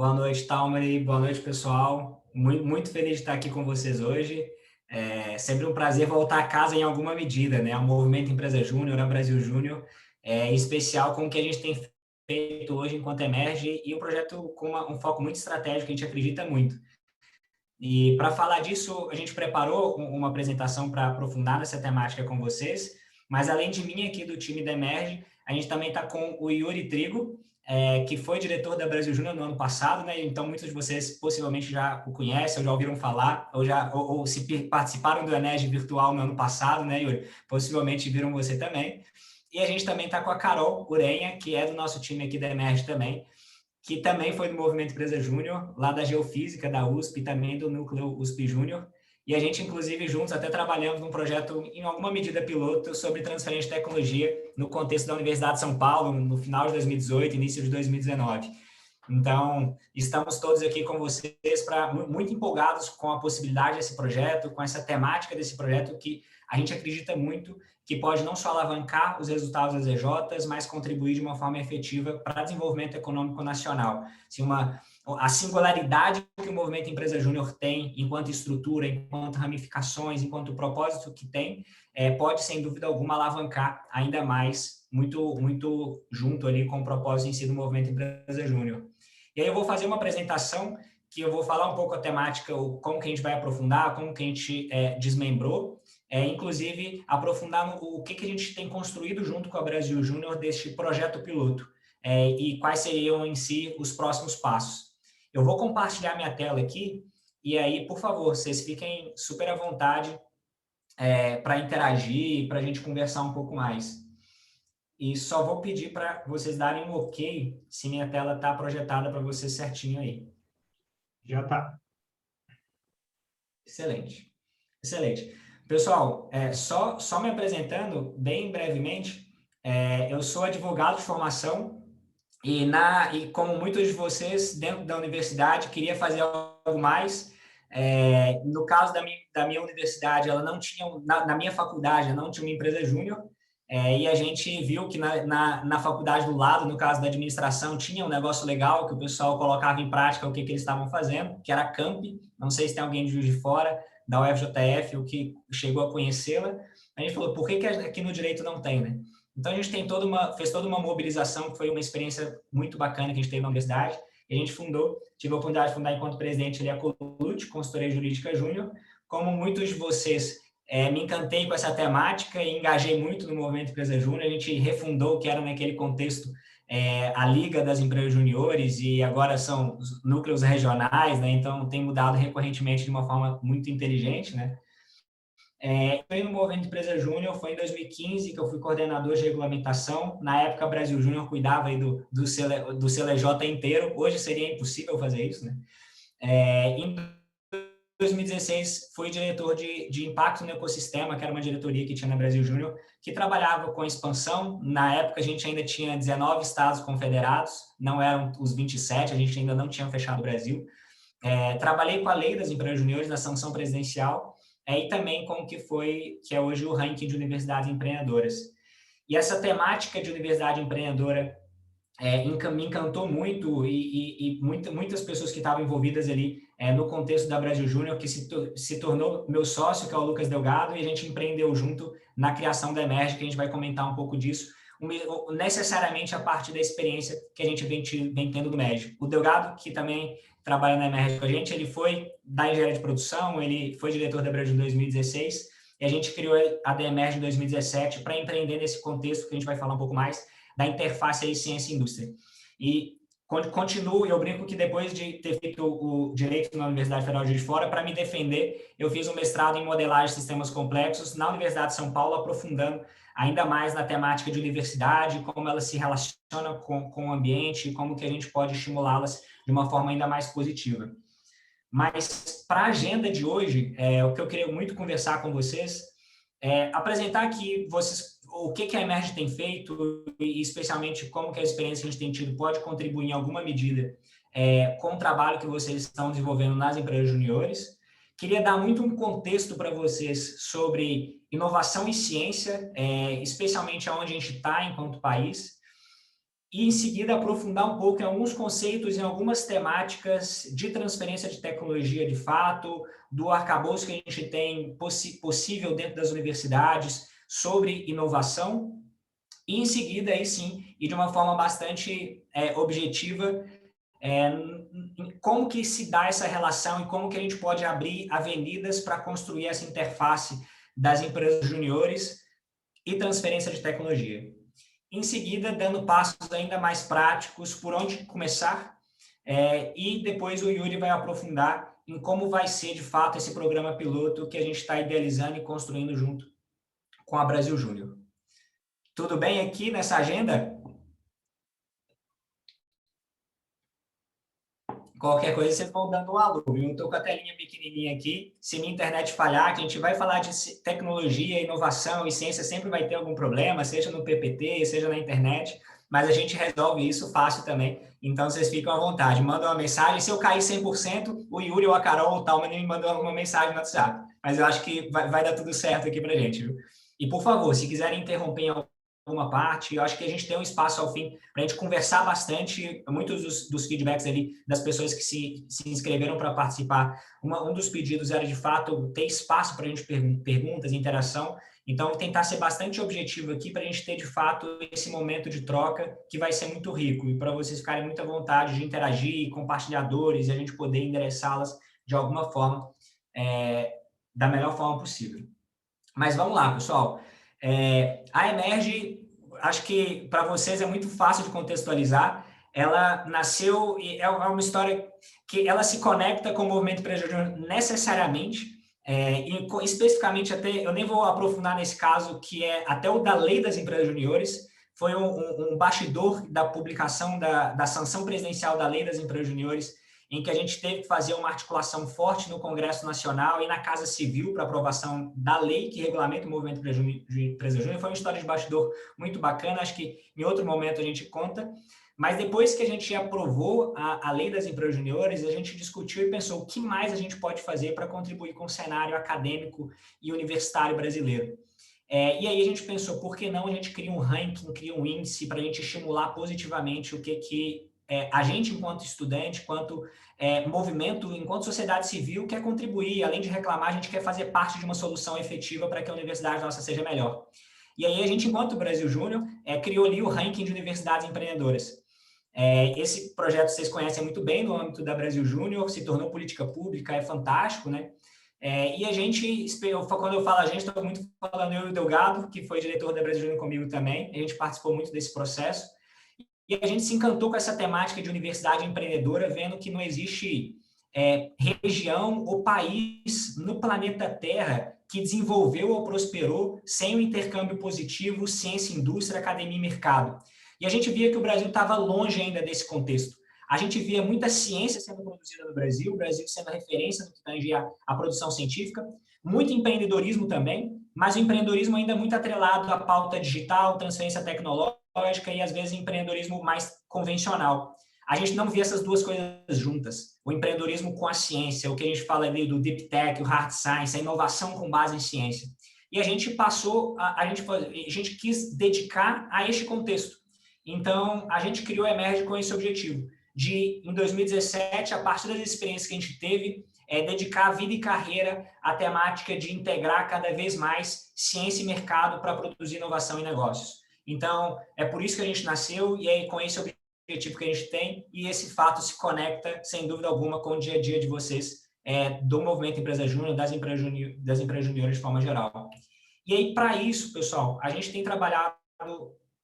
Boa noite, Talmary. Boa noite, pessoal. Muito feliz de estar aqui com vocês hoje. É sempre um prazer voltar a casa em alguma medida, né? O Movimento Empresa Júnior, a Brasil Júnior, em especial com o que a gente tem feito hoje enquanto emerge e o projeto com um foco muito estratégico que a gente acredita muito. E para falar disso, a gente preparou uma apresentação para aprofundar nessa temática com vocês, mas além de mim aqui do time da Emerge, a gente também está com o Yuri Trigo, que foi diretor da Brasil Júnior no ano passado, né? Então muitos de vocês possivelmente já o conhecem, ou já ouviram falar, ou se participaram do Emerge virtual no ano passado, né, Yuri? Possivelmente viram você também. E a gente também está com a Carol Urenha, que é do nosso time aqui da Emerge também, que também foi do Movimento Empresa Júnior, lá da Geofísica, da USP, e também do Núcleo USP Júnior. E a gente, inclusive, juntos até trabalhamos num projeto, em alguma medida piloto, sobre transferência de tecnologia no contexto da Universidade de São Paulo, no final de 2018, início de 2019. Então, estamos todos aqui com vocês, muito empolgados com a possibilidade desse projeto, com essa temática desse projeto, que a gente acredita muito que pode não só alavancar os resultados das EJs, mas contribuir de uma forma efetiva para o desenvolvimento econômico nacional. Assim, a singularidade que o Movimento Empresa Júnior tem enquanto estrutura, enquanto ramificações, enquanto propósito que tem, pode, sem dúvida alguma, alavancar ainda mais, muito junto ali com o propósito em si do Movimento Empresa Júnior. E aí eu vou fazer uma apresentação que eu vou falar um pouco a temática, como que a gente vai aprofundar, como que a gente desmembrou, inclusive aprofundar o que a gente tem construído junto com a Brasil Júnior deste projeto piloto, e quais seriam em si os próximos passos. Eu vou compartilhar minha tela aqui, e aí, por favor, vocês fiquem super à vontade para interagir, para a gente conversar um pouco mais. E só vou pedir para vocês darem um ok se minha tela está projetada para vocês certinho aí. Já está. Excelente. Excelente. Pessoal, só me apresentando bem brevemente, eu sou advogado de formação e como muitos de vocês, dentro da universidade, queria fazer algo mais. No caso da minha universidade, ela não tinha, na minha faculdade, não tinha uma empresa júnior, e a gente viu que na faculdade do lado, no caso da administração, tinha um negócio legal que o pessoal colocava em prática o que eles estavam fazendo, que era a Camp. Não sei se tem alguém de Juiz de Fora, da UFJF, o que chegou a conhecê-la. A gente falou, por que aqui no direito não tem, né? Então, a gente fez toda uma mobilização, que foi uma experiência muito bacana que a gente teve na universidade, e a gente tive a oportunidade de fundar enquanto presidente ali a Colute, Consultoria Jurídica Júnior. Como muitos de vocês, me encantei com essa temática e engajei muito no Movimento Empresa Júnior. A gente refundou o que era naquele contexto a Liga das Empresas Juniores, e agora são os núcleos regionais, né? Então, tem mudado recorrentemente de uma forma muito inteligente, né? Eu no Movimento Empresa Júnior, foi em 2015 que eu fui coordenador de regulamentação. Na época, a Brasil Júnior cuidava aí do CLJ inteiro. Hoje seria impossível fazer isso, né? Em 2016, fui diretor de impacto no ecossistema, que era uma diretoria que tinha na Brasil Júnior, que trabalhava com expansão. Na época, a gente ainda tinha 19 estados confederados, não eram os 27, a gente ainda não tinha fechado o Brasil. Trabalhei com a lei das empresas juniores na sanção presidencial, e também com o que é hoje o ranking de universidades empreendedoras. E essa temática de universidade empreendedora me encantou muito, e muitas pessoas que estavam envolvidas ali no contexto da Brasil Júnior, que se tornou meu sócio, que é o Lucas Delgado, e a gente empreendeu junto na criação da Emerge, que a gente vai comentar um pouco disso, necessariamente a partir da experiência que a gente vem tendo do Emerge. O Delgado, que também trabalha na Emerge com a gente, ele foi da engenharia de produção, ele foi diretor da Brasil em 2016, e a gente criou a Emerge em 2017 para empreender nesse contexto, que a gente vai falar um pouco mais, da interface aí ciência e indústria. E continuo, eu brinco que depois de ter feito o direito na Universidade Federal de Juiz de Fora, para me defender, eu fiz um mestrado em modelagem de sistemas complexos na Universidade de São Paulo, aprofundando ainda mais na temática de universidade, como ela se relaciona com o ambiente, como que a gente pode estimulá-las de uma forma ainda mais positiva. Mas, para a agenda de hoje, o que eu queria muito conversar com vocês apresentar aqui o que a Emerge tem feito, e especialmente como que a experiência que a gente tem tido pode contribuir em alguma medida com o trabalho que vocês estão desenvolvendo nas empresas juniores. Queria dar muito um contexto para vocês sobre inovação e ciência, especialmente onde a gente está enquanto país. e, em seguida, aprofundar um pouco em alguns conceitos, em algumas temáticas de transferência de tecnologia de fato, do arcabouço que a gente tem possível dentro das universidades sobre inovação, e, em seguida, aí sim, e de uma forma bastante objetiva, como que se dá essa relação e como que a gente pode abrir avenidas para construir essa interface das empresas juniores e transferência de tecnologia. Em seguida, dando passos ainda mais práticos, por onde começar, e depois o Yuri vai aprofundar em como vai ser, de fato, esse programa piloto que a gente está idealizando e construindo junto com a Brasil Júnior. Tudo bem aqui nessa agenda? Qualquer coisa, vocês vão dando um alô, viu? Eu estou com a telinha pequenininha aqui. Se minha internet falhar, que a gente vai falar de tecnologia, inovação e ciência, sempre vai ter algum problema, seja no PPT, seja na internet, mas a gente resolve isso fácil também. Então, vocês ficam à vontade. Mandam uma mensagem. Se eu cair 100%, o Yuri ou a Carol ou o Talman me mandam uma mensagem no WhatsApp. Mas eu acho que vai dar tudo certo aqui para a gente, viu? E, por favor, se quiserem interromper em alguma parte, eu acho que a gente tem um espaço ao fim para a gente conversar bastante. Muitos dos feedbacks ali das pessoas que se inscreveram para participar, um dos pedidos era de fato ter espaço para a gente perguntas, interação. Então, tentar ser bastante objetivo aqui para a gente ter de fato esse momento de troca que vai ser muito rico e para vocês ficarem muito à vontade de interagir, compartilhadores e a gente poder endereçá-las de alguma forma, da melhor forma possível. Mas vamos lá, pessoal. A Emerge, acho que para vocês é muito fácil de contextualizar. Ela nasceu e é uma história que ela se conecta com o movimento empresarial necessariamente, e especificamente até, eu nem vou aprofundar nesse caso, que é até o da Lei das Empresas Juniores, foi um bastidor da publicação da sanção presidencial da Lei das Empresas Juniores, em que a gente teve que fazer uma articulação forte no Congresso Nacional e na Casa Civil para aprovação da lei que regulamenta o movimento de empresa júnior. Foi uma história de bastidor muito bacana, acho que em outro momento a gente conta. Mas depois que a gente aprovou a lei das empresas juniores, a gente discutiu e pensou o que mais a gente pode fazer para contribuir com o cenário acadêmico e universitário brasileiro. E aí a gente pensou, por que não a gente cria um ranking, cria um índice para a gente estimular positivamente o que a gente, enquanto estudante, enquanto movimento, enquanto sociedade civil, quer contribuir. Além de reclamar, a gente quer fazer parte de uma solução efetiva para que a universidade nossa seja melhor. E aí a gente, enquanto Brasil Júnior, criou ali o ranking de universidades empreendedoras. Esse projeto vocês conhecem muito bem no âmbito da Brasil Júnior, se tornou política pública, é fantástico, né? E a gente, quando eu falo a gente, estou muito falando eu e o Delgado, que foi diretor da Brasil Júnior comigo também, a gente participou muito desse processo, e a gente se encantou com essa temática de universidade empreendedora, vendo que não existe região ou país no planeta Terra que desenvolveu ou prosperou sem o intercâmbio positivo, ciência, indústria, academia e mercado. E a gente via que o Brasil estava longe ainda desse contexto. A gente via muita ciência sendo produzida no Brasil, o Brasil sendo referência no que tange a produção científica, muito empreendedorismo também, mas o empreendedorismo ainda muito atrelado à pauta digital, transferência tecnológica e, às vezes, empreendedorismo mais convencional. A gente não via essas duas coisas juntas. O empreendedorismo com a ciência, o que a gente fala ali do deep tech, o hard science, a inovação com base em ciência. E a gente passou, a gente quis dedicar a este contexto. Então, a gente criou a Emerge com esse objetivo, de, em 2017, a partir das experiências que a gente teve, dedicar a vida e carreira à temática de integrar cada vez mais ciência e mercado para produzir inovação e negócios. Então, é por isso que a gente nasceu e é com esse objetivo que a gente tem, e esse fato se conecta, sem dúvida alguma, com o dia a dia de vocês, do movimento Empresa Júnior, das empresas juniores de forma geral. E aí, para isso, pessoal, a gente tem trabalhado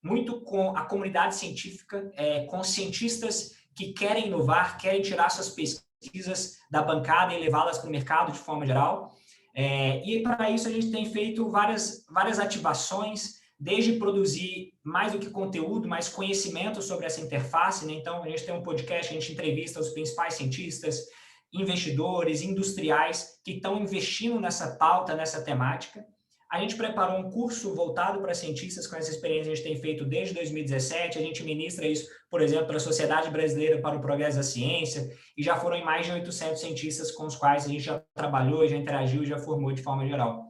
muito com a comunidade científica, com cientistas que querem inovar, querem tirar suas pesquisas da bancada e levá-las para o mercado de forma geral. E para isso a gente tem feito várias ativações, desde produzir mais do que conteúdo, mais conhecimento sobre essa interface, né? Então, a gente tem um podcast, a gente entrevista os principais cientistas, investidores, industriais que estão investindo nessa pauta, nessa temática. A gente preparou um curso voltado para cientistas, com essa experiência que a gente tem feito desde 2017, a gente ministra isso, por exemplo, para a Sociedade Brasileira para o Progresso da Ciência, e já foram mais de 800 cientistas com os quais a gente já trabalhou, já interagiu e já formou de forma geral.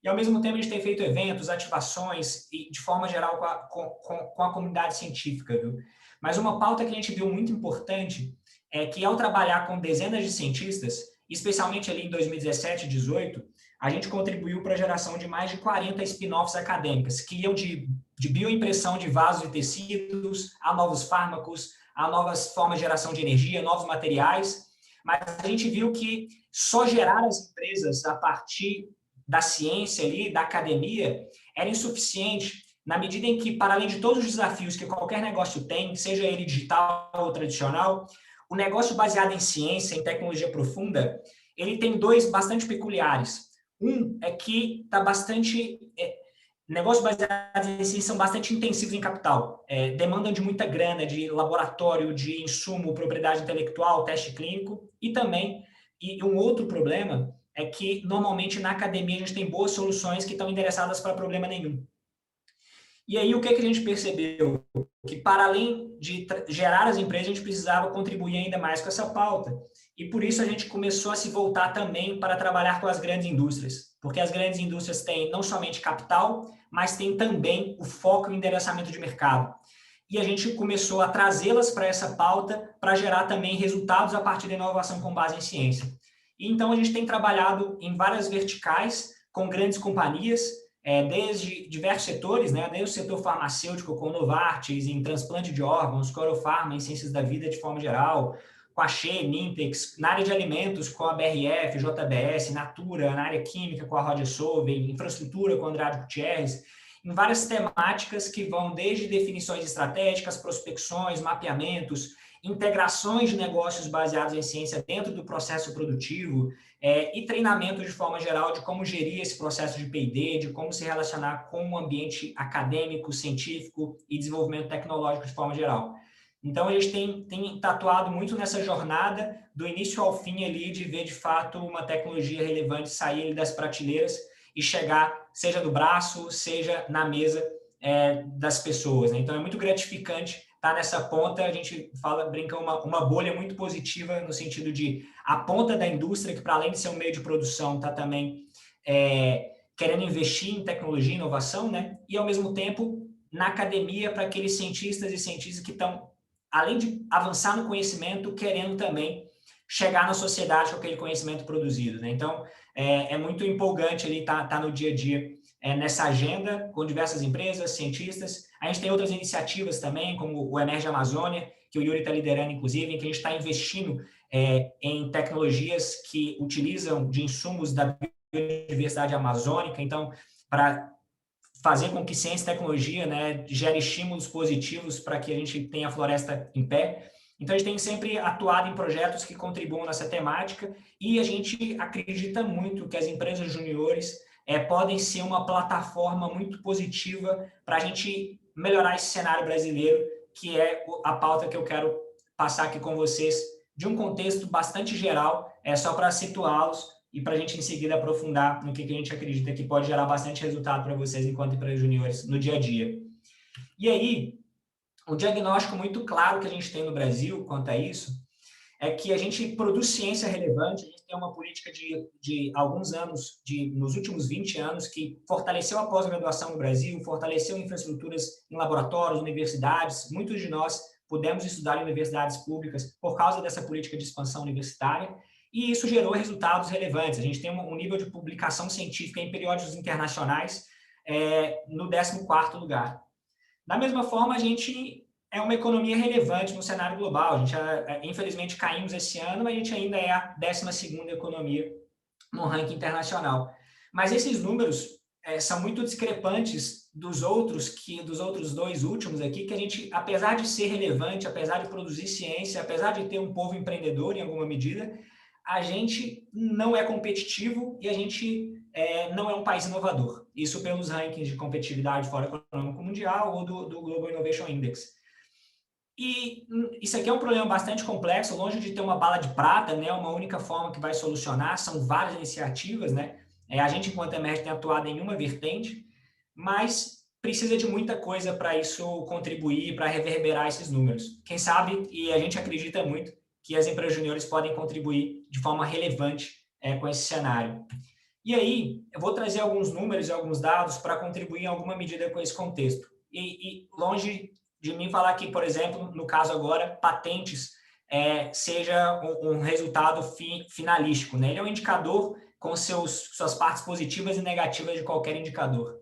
E, ao mesmo tempo, a gente tem feito eventos, ativações, e, de forma geral, com a comunidade científica, viu? Mas uma pauta que a gente viu muito importante é que, ao trabalhar com dezenas de cientistas, especialmente ali em 2017 e 2018, a gente contribuiu para a geração de mais de 40 spin-offs acadêmicas, que iam de bioimpressão de vasos e tecidos, a novos fármacos, a novas formas de geração de energia, novos materiais. Mas a gente viu que só gerar as empresas a partir da ciência ali, da academia, era insuficiente, na medida em que, para além de todos os desafios que qualquer negócio tem, seja ele digital ou tradicional, o negócio baseado em ciência, em tecnologia profunda, ele tem dois bastante peculiares. Um é que está bastante... negócios baseados em ciência são bastante intensivos em capital, demandam de muita grana, de laboratório, de insumo, propriedade intelectual, teste clínico, e também, e um outro problema é que, normalmente, na academia, a gente tem boas soluções que estão endereçadas para problema nenhum. E aí, o que a gente percebeu? Que, para além de gerar as empresas, a gente precisava contribuir ainda mais com essa pauta. E, por isso, a gente começou a se voltar também para trabalhar com as grandes indústrias. Porque as grandes indústrias têm não somente capital, mas têm também o foco em endereçamento de mercado. E a gente começou a trazê-las para essa pauta para gerar também resultados a partir da inovação com base em ciência. E, então, a gente tem trabalhado em várias verticais com grandes companhias, desde diversos setores, né, desde o setor farmacêutico com Novartis, em transplante de órgãos, Corofarma, em ciências da vida de forma geral, com a Shea, Nintex, na área de alimentos com a BRF, JBS, Natura, na área química com a Roger Solvay, infraestrutura com a Andrade Gutierrez, em várias temáticas que vão desde definições estratégicas, prospecções, mapeamentos, integrações de negócios baseados em ciência dentro do processo produtivo, e treinamento de forma geral de como gerir esse processo de P&D, de como se relacionar com o ambiente acadêmico, científico e desenvolvimento tecnológico de forma geral. Então, a gente tem tatuado muito nessa jornada, do início ao fim ali, de ver de fato uma tecnologia relevante sair das prateleiras e chegar, seja no braço, seja na mesa das pessoas, né? Então, é muito gratificante estar nessa ponta. A gente brinca uma bolha muito positiva, no sentido de a ponta da indústria, que, para além de ser um meio de produção, está também querendo investir em tecnologia e inovação, né? E, ao mesmo tempo, na academia, para aqueles cientistas e cientistas que estão, além de avançar no conhecimento, querendo também chegar na sociedade com aquele conhecimento produzido, né? Então, é muito empolgante ali estar no dia a dia nessa agenda, com diversas empresas, cientistas. A gente tem outras iniciativas também, como o Emerge Amazônia, que o Yuri está liderando, inclusive, em que a gente está investindo em tecnologias que utilizam de insumos da biodiversidade amazônica. Então, para fazer com que ciência e tecnologia, né, gere estímulos positivos para que a gente tenha a floresta em pé. Então, a gente tem sempre atuado em projetos que contribuam nessa temática, e a gente acredita muito que as empresas juniores podem ser uma plataforma muito positiva para a gente melhorar esse cenário brasileiro, que é a pauta que eu quero passar aqui com vocês, de um contexto bastante geral, só para situá-los e para a gente, em seguida, aprofundar no que a gente acredita que pode gerar bastante resultado para vocês enquanto empresas juniores no dia a dia. E aí, o diagnóstico muito claro que a gente tem no Brasil quanto a isso é que a gente produz ciência relevante. A gente tem uma política de alguns anos, nos últimos 20 anos, que fortaleceu a pós-graduação no Brasil, fortaleceu infraestruturas em laboratórios, universidades. Muitos de nós pudemos estudar em universidades públicas por causa dessa política de expansão universitária, e isso gerou resultados relevantes. A gente tem um nível de publicação científica em periódicos internacionais no 14º lugar. Da mesma forma, a gente é uma economia relevante no cenário global. A gente, infelizmente, caímos esse ano, mas a gente ainda é a 12ª economia no ranking internacional. Mas esses números são muito discrepantes dos outros dois últimos aqui, que a gente, apesar de ser relevante, apesar de produzir ciência, apesar de ter um povo empreendedor em alguma medida, a gente não é competitivo e a gente não é um país inovador. Isso pelos rankings de competitividade do Fórum Econômico Mundial ou do Global Innovation Index. E isso aqui é um problema bastante complexo, longe de ter uma bala de prata, né, uma única forma que vai solucionar. São várias iniciativas, né? A gente, enquanto Emerge, tem atuado em uma vertente, mas precisa de muita coisa para isso contribuir, para reverberar esses números. Quem sabe, e a gente acredita muito, que as empresas juniores podem contribuir de forma relevante com esse cenário. E aí, eu vou trazer alguns números e alguns dados para contribuir em alguma medida com esse contexto. E longe de mim falar que, por exemplo, no caso agora, patentes seja um resultado finalístico, né? Ele é um indicador com suas partes positivas e negativas de qualquer indicador.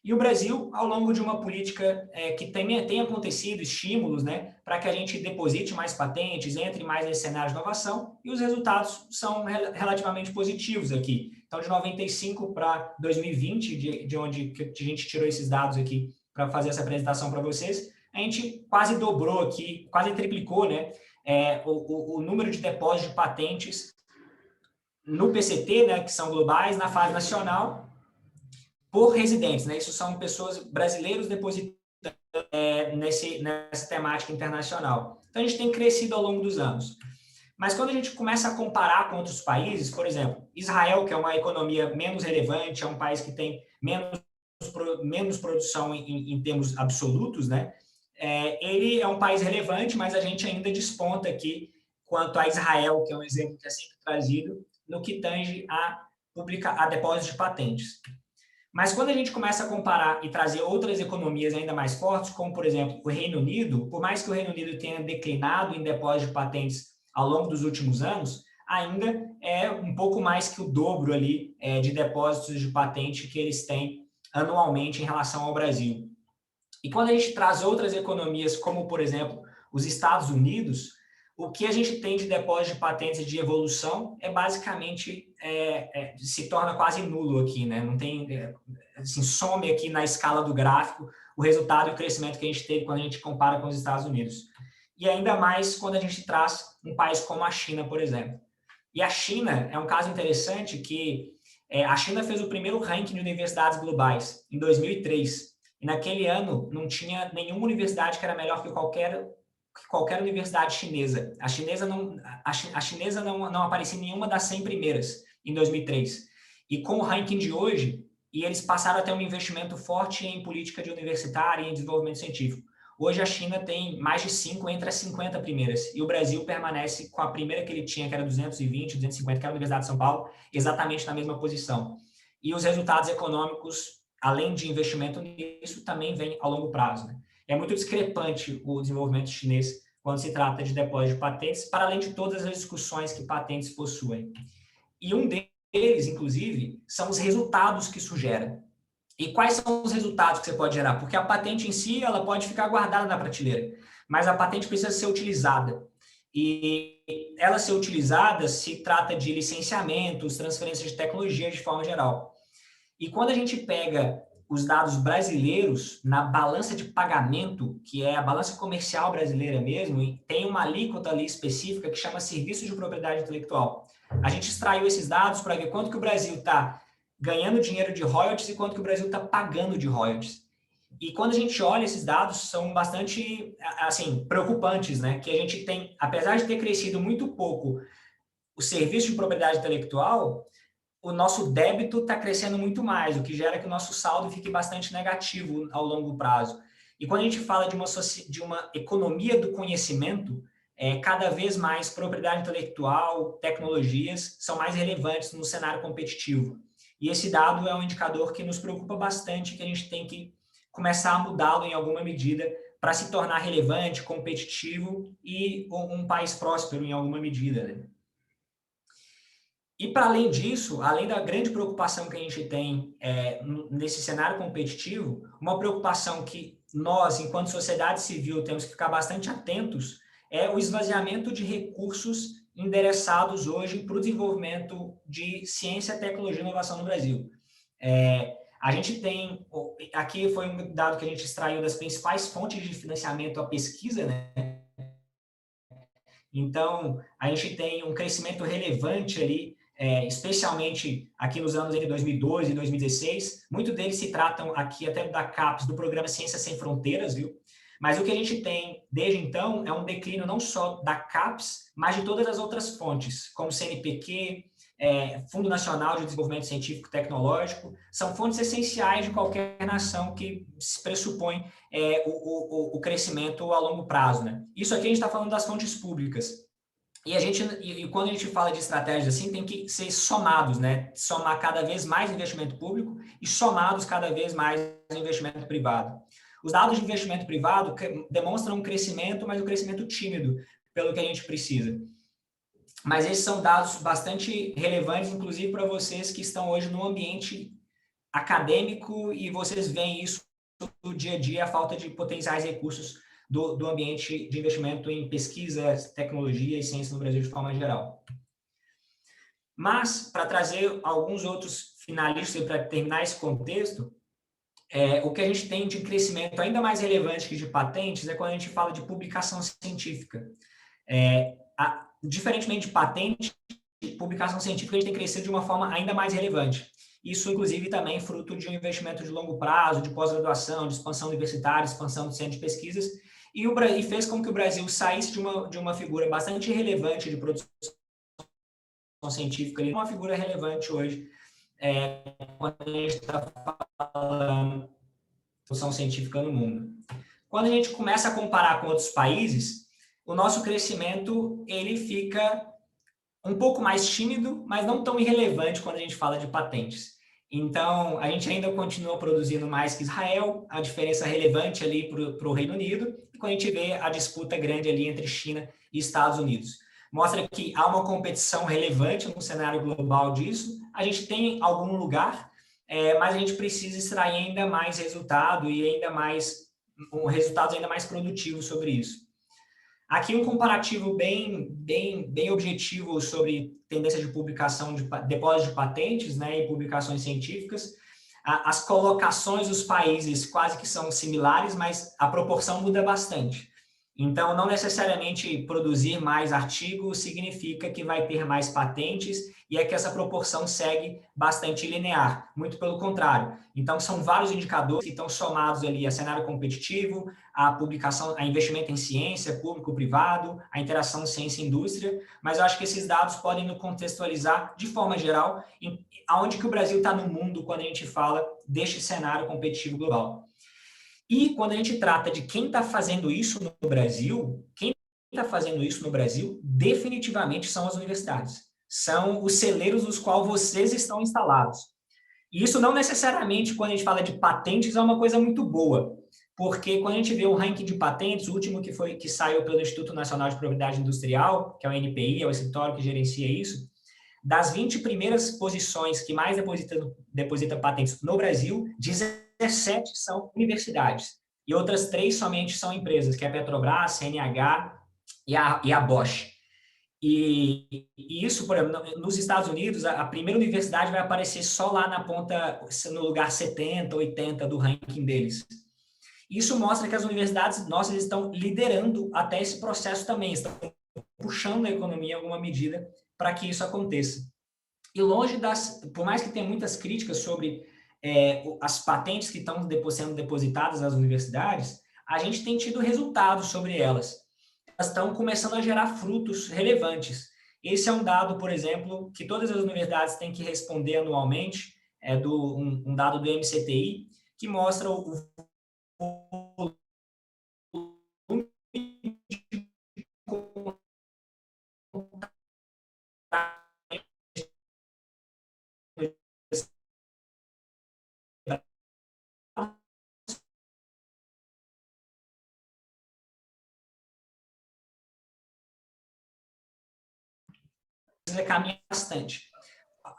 E o Brasil, ao longo de uma política que tem acontecido, estímulos, né, para que a gente deposite mais patentes, entre mais nesse cenário de inovação, e os resultados são relativamente positivos aqui. Então, de 95 para 2020, de onde a gente tirou esses dados aqui para fazer essa apresentação para vocês, a gente quase dobrou aqui, quase triplicou, né, o número de depósitos de patentes no PCT, né, que são globais, na fase nacional, por residentes, né? Isso são pessoas brasileiros depositando nessa temática internacional. Então, a gente tem crescido ao longo dos anos. Mas quando a gente começa a comparar com outros países, por exemplo, Israel, que é uma economia menos relevante, é um país que tem menos produção em termos absolutos, né? Ele é um país relevante, mas a gente ainda desponta aqui quanto a Israel, que é um exemplo que é sempre trazido, no que tange a depósito de patentes. Mas quando a gente começa a comparar e trazer outras economias ainda mais fortes, como, por exemplo, o Reino Unido, por mais que o Reino Unido tenha declinado em depósito de patentes ao longo dos últimos anos, ainda é um pouco mais que o dobro ali de depósitos de patente que eles têm anualmente em relação ao Brasil. E quando a gente traz outras economias, como, por exemplo, os Estados Unidos, o que a gente tem de depósito de patentes e de evolução é basicamente se torna quase nulo aqui, né? Não tem, assim, some aqui na escala do gráfico o resultado e o crescimento que a gente teve quando a gente compara com os Estados Unidos. E ainda mais quando a gente traz um país como a China, por exemplo. E a China é um caso interessante que a China fez o primeiro ranking de universidades globais em 2003. E naquele ano não tinha nenhuma universidade que era melhor que qualquer universidade chinesa. A chinesa não aparecia em nenhuma das 100 primeiras em 2003. E com o ranking de hoje, eles passaram a ter um investimento forte em política de universitária e em desenvolvimento científico. Hoje a China tem mais de 5 entre as 50 primeiras, e o Brasil permanece com a primeira que ele tinha, que era 220, 250, que era a Universidade de São Paulo, exatamente na mesma posição. E os resultados econômicos, além de investimento nisso, também vem a longo prazo, né? É muito discrepante o desenvolvimento chinês quando se trata de depósito de patentes, para além de todas as discussões que patentes possuem. E um deles, inclusive, são os resultados que isso gera. E quais são os resultados que você pode gerar? Porque a patente em si, ela pode ficar guardada na prateleira, mas a patente precisa ser utilizada. E ela ser utilizada se trata de licenciamentos, transferências de tecnologia de forma geral. E quando a gente pega os dados brasileiros na balança de pagamento, que é a balança comercial brasileira mesmo, e tem uma alíquota ali específica que chama Serviço de Propriedade Intelectual. A gente extraiu esses dados para ver quanto que o Brasil está ganhando dinheiro de royalties e quanto que o Brasil está pagando de royalties. E quando a gente olha esses dados, são bastante, assim, preocupantes, né? Que a gente tem, apesar de ter crescido muito pouco o serviço de propriedade intelectual, o nosso débito está crescendo muito mais, o que gera que o nosso saldo fique bastante negativo ao longo prazo. E quando a gente fala de uma economia do conhecimento, cada vez mais propriedade intelectual, tecnologias são mais relevantes no cenário competitivo. E esse dado é um indicador que nos preocupa bastante, que a gente tem que começar a mudá-lo em alguma medida para se tornar relevante, competitivo e um país próspero em alguma medida, né? E, para além disso, além da grande preocupação que a gente tem nesse cenário competitivo, uma preocupação que nós, enquanto sociedade civil, temos que ficar bastante atentos é o esvaziamento de recursos endereçados hoje para o desenvolvimento de ciência, tecnologia e inovação no Brasil. A gente tem, aqui foi um dado que a gente extraiu das principais fontes de financiamento à pesquisa, né? Então, a gente tem um crescimento relevante ali, especialmente aqui nos anos entre 2012 e 2016. Muito deles se tratam aqui até da CAPES, do Programa Ciências Sem Fronteiras, viu? Mas o que a gente tem desde então é um declínio não só da CAPES, mas de todas as outras fontes, como CNPq, Fundo Nacional de Desenvolvimento Científico e Tecnológico, são fontes essenciais de qualquer nação que se pressupõe o crescimento a longo prazo, né? Isso aqui a gente está falando das fontes públicas. E quando a gente fala de estratégias assim, tem que ser somados, né? Somar cada vez mais investimento público e somados cada vez mais investimento privado. Os dados de investimento privado demonstram um crescimento, mas um crescimento tímido, pelo que a gente precisa. Mas esses são dados bastante relevantes, inclusive para vocês que estão hoje no ambiente acadêmico e vocês veem isso no dia a dia, a falta de potenciais recursos do ambiente de investimento em pesquisa, tecnologia e ciência no Brasil de forma geral. Mas, para trazer alguns outros finalistas para terminar esse contexto, o que a gente tem de crescimento ainda mais relevante que de patentes é quando a gente fala de publicação científica. Diferentemente de patente, publicação científica a gente tem crescido de uma forma ainda mais relevante. Isso, inclusive, também fruto de um investimento de longo prazo, de pós-graduação, de expansão universitária, expansão do centro de pesquisas, e fez com que o Brasil saísse de uma figura bastante relevante de produção científica, uma figura relevante hoje, quando a gente está falando de produção científica no mundo. Quando a gente começa a comparar com outros países, o nosso crescimento ele fica um pouco mais tímido, mas não tão irrelevante quando a gente fala de patentes. Então, a gente ainda continua produzindo mais que Israel, a diferença relevante ali para o Reino Unido, e quando a gente vê a disputa grande ali entre China e Estados Unidos. Mostra que há uma competição relevante no cenário global disso, a gente tem algum lugar, mas a gente precisa extrair ainda mais resultado e ainda mais resultados ainda mais produtivos sobre isso. Aqui um comparativo bem objetivo sobre tendência de publicação de depósito de patentes, né, e publicações científicas. As colocações dos países quase que são similares, mas a proporção muda bastante. Então, não necessariamente produzir mais artigos significa que vai ter mais patentes e é que essa proporção segue bastante linear, muito pelo contrário. Então, são vários indicadores que estão somados ali a cenário competitivo, a publicação, a investimento em ciência, público-privado, a interação ciência-indústria, mas eu acho que esses dados podem nos contextualizar, de forma geral, aonde que o Brasil está no mundo quando a gente fala deste cenário competitivo global. E quando a gente trata de quem está fazendo isso no Brasil, quem está fazendo isso no Brasil definitivamente são as universidades. São os celeiros nos quais vocês estão instalados. E isso não necessariamente, quando a gente fala de patentes, é uma coisa muito boa. Porque quando a gente vê o ranking de patentes, o último que saiu pelo Instituto Nacional de Propriedade Industrial, que é o NPI, é o escritório que gerencia isso, das 20 primeiras posições que mais depositam patentes no Brasil, 17 são universidades. E outras 3 somente são empresas, que é a Petrobras, CNH e a Bosch. E isso, por exemplo, nos Estados Unidos, a primeira universidade vai aparecer só lá na ponta, no lugar 70, 80 do ranking deles. Isso mostra que as universidades nossas estão liderando até esse processo também, estão puxando a economia em alguma medida para que isso aconteça. E longe por mais que tenha muitas críticas sobre as patentes que estão sendo depositadas nas universidades, a gente tem tido resultados sobre elas. Elas estão começando a gerar frutos relevantes. Esse é um dado, por exemplo, que todas as universidades têm que responder anualmente, um dado do MCTI, que mostra o caminha bastante.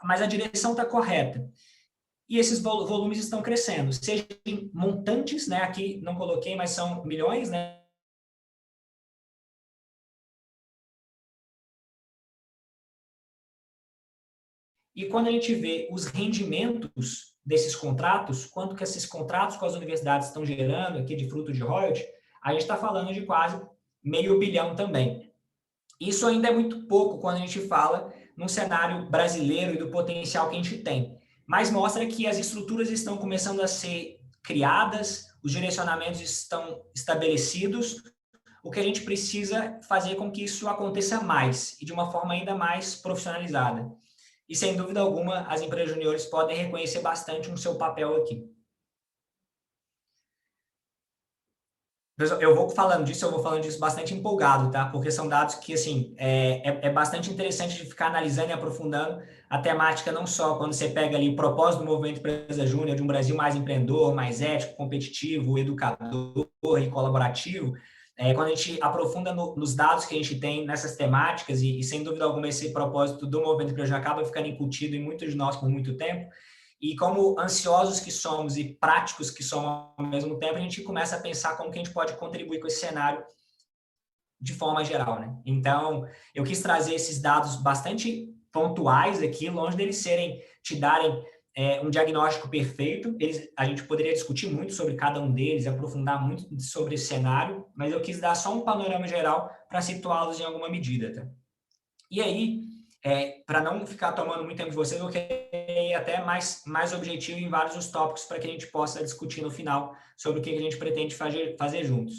Mas a direção está correta. E esses volumes estão crescendo, seja em montantes, né? Aqui não coloquei, mas são milhões, né? E quando a gente vê os rendimentos desses contratos, quanto que esses contratos com as universidades estão gerando aqui de fruto de royalty, a gente está falando de quase $500 milhão também. Isso ainda é muito pouco quando a gente fala num cenário brasileiro e do potencial que a gente tem. Mas mostra que as estruturas estão começando a ser criadas, os direcionamentos estão estabelecidos, o que a gente precisa fazer com que isso aconteça mais e de uma forma ainda mais profissionalizada. E, sem dúvida alguma, as empresas juniores podem reconhecer bastante o seu papel aqui. Pessoal, eu vou falando disso bastante empolgado, tá? Porque são dados que, assim, é bastante interessante de ficar analisando e aprofundando a temática, não só quando você pega ali o propósito do Movimento Empresa Júnior, de um Brasil mais empreendedor, mais ético, competitivo, educador e colaborativo, quando a gente aprofunda nos dados que a gente tem nessas temáticas, e sem dúvida alguma esse propósito do Movimento Empresa Júnior acaba ficando incutido em muitos de nós por muito tempo, e como ansiosos que somos e práticos que somos ao mesmo tempo, a gente começa a pensar como que a gente pode contribuir com esse cenário de forma geral, né? Então, eu quis trazer esses dados bastante pontuais aqui, longe deles te darem um diagnóstico perfeito. A gente poderia discutir muito sobre cada um deles, aprofundar muito sobre esse cenário, mas eu quis dar só um panorama geral para situá-los em alguma medida, tá? E aí, para não ficar tomando muito tempo de vocês, eu queria ir até mais objetivo em vários dos tópicos para que a gente possa discutir no final sobre o que a gente pretende fazer juntos.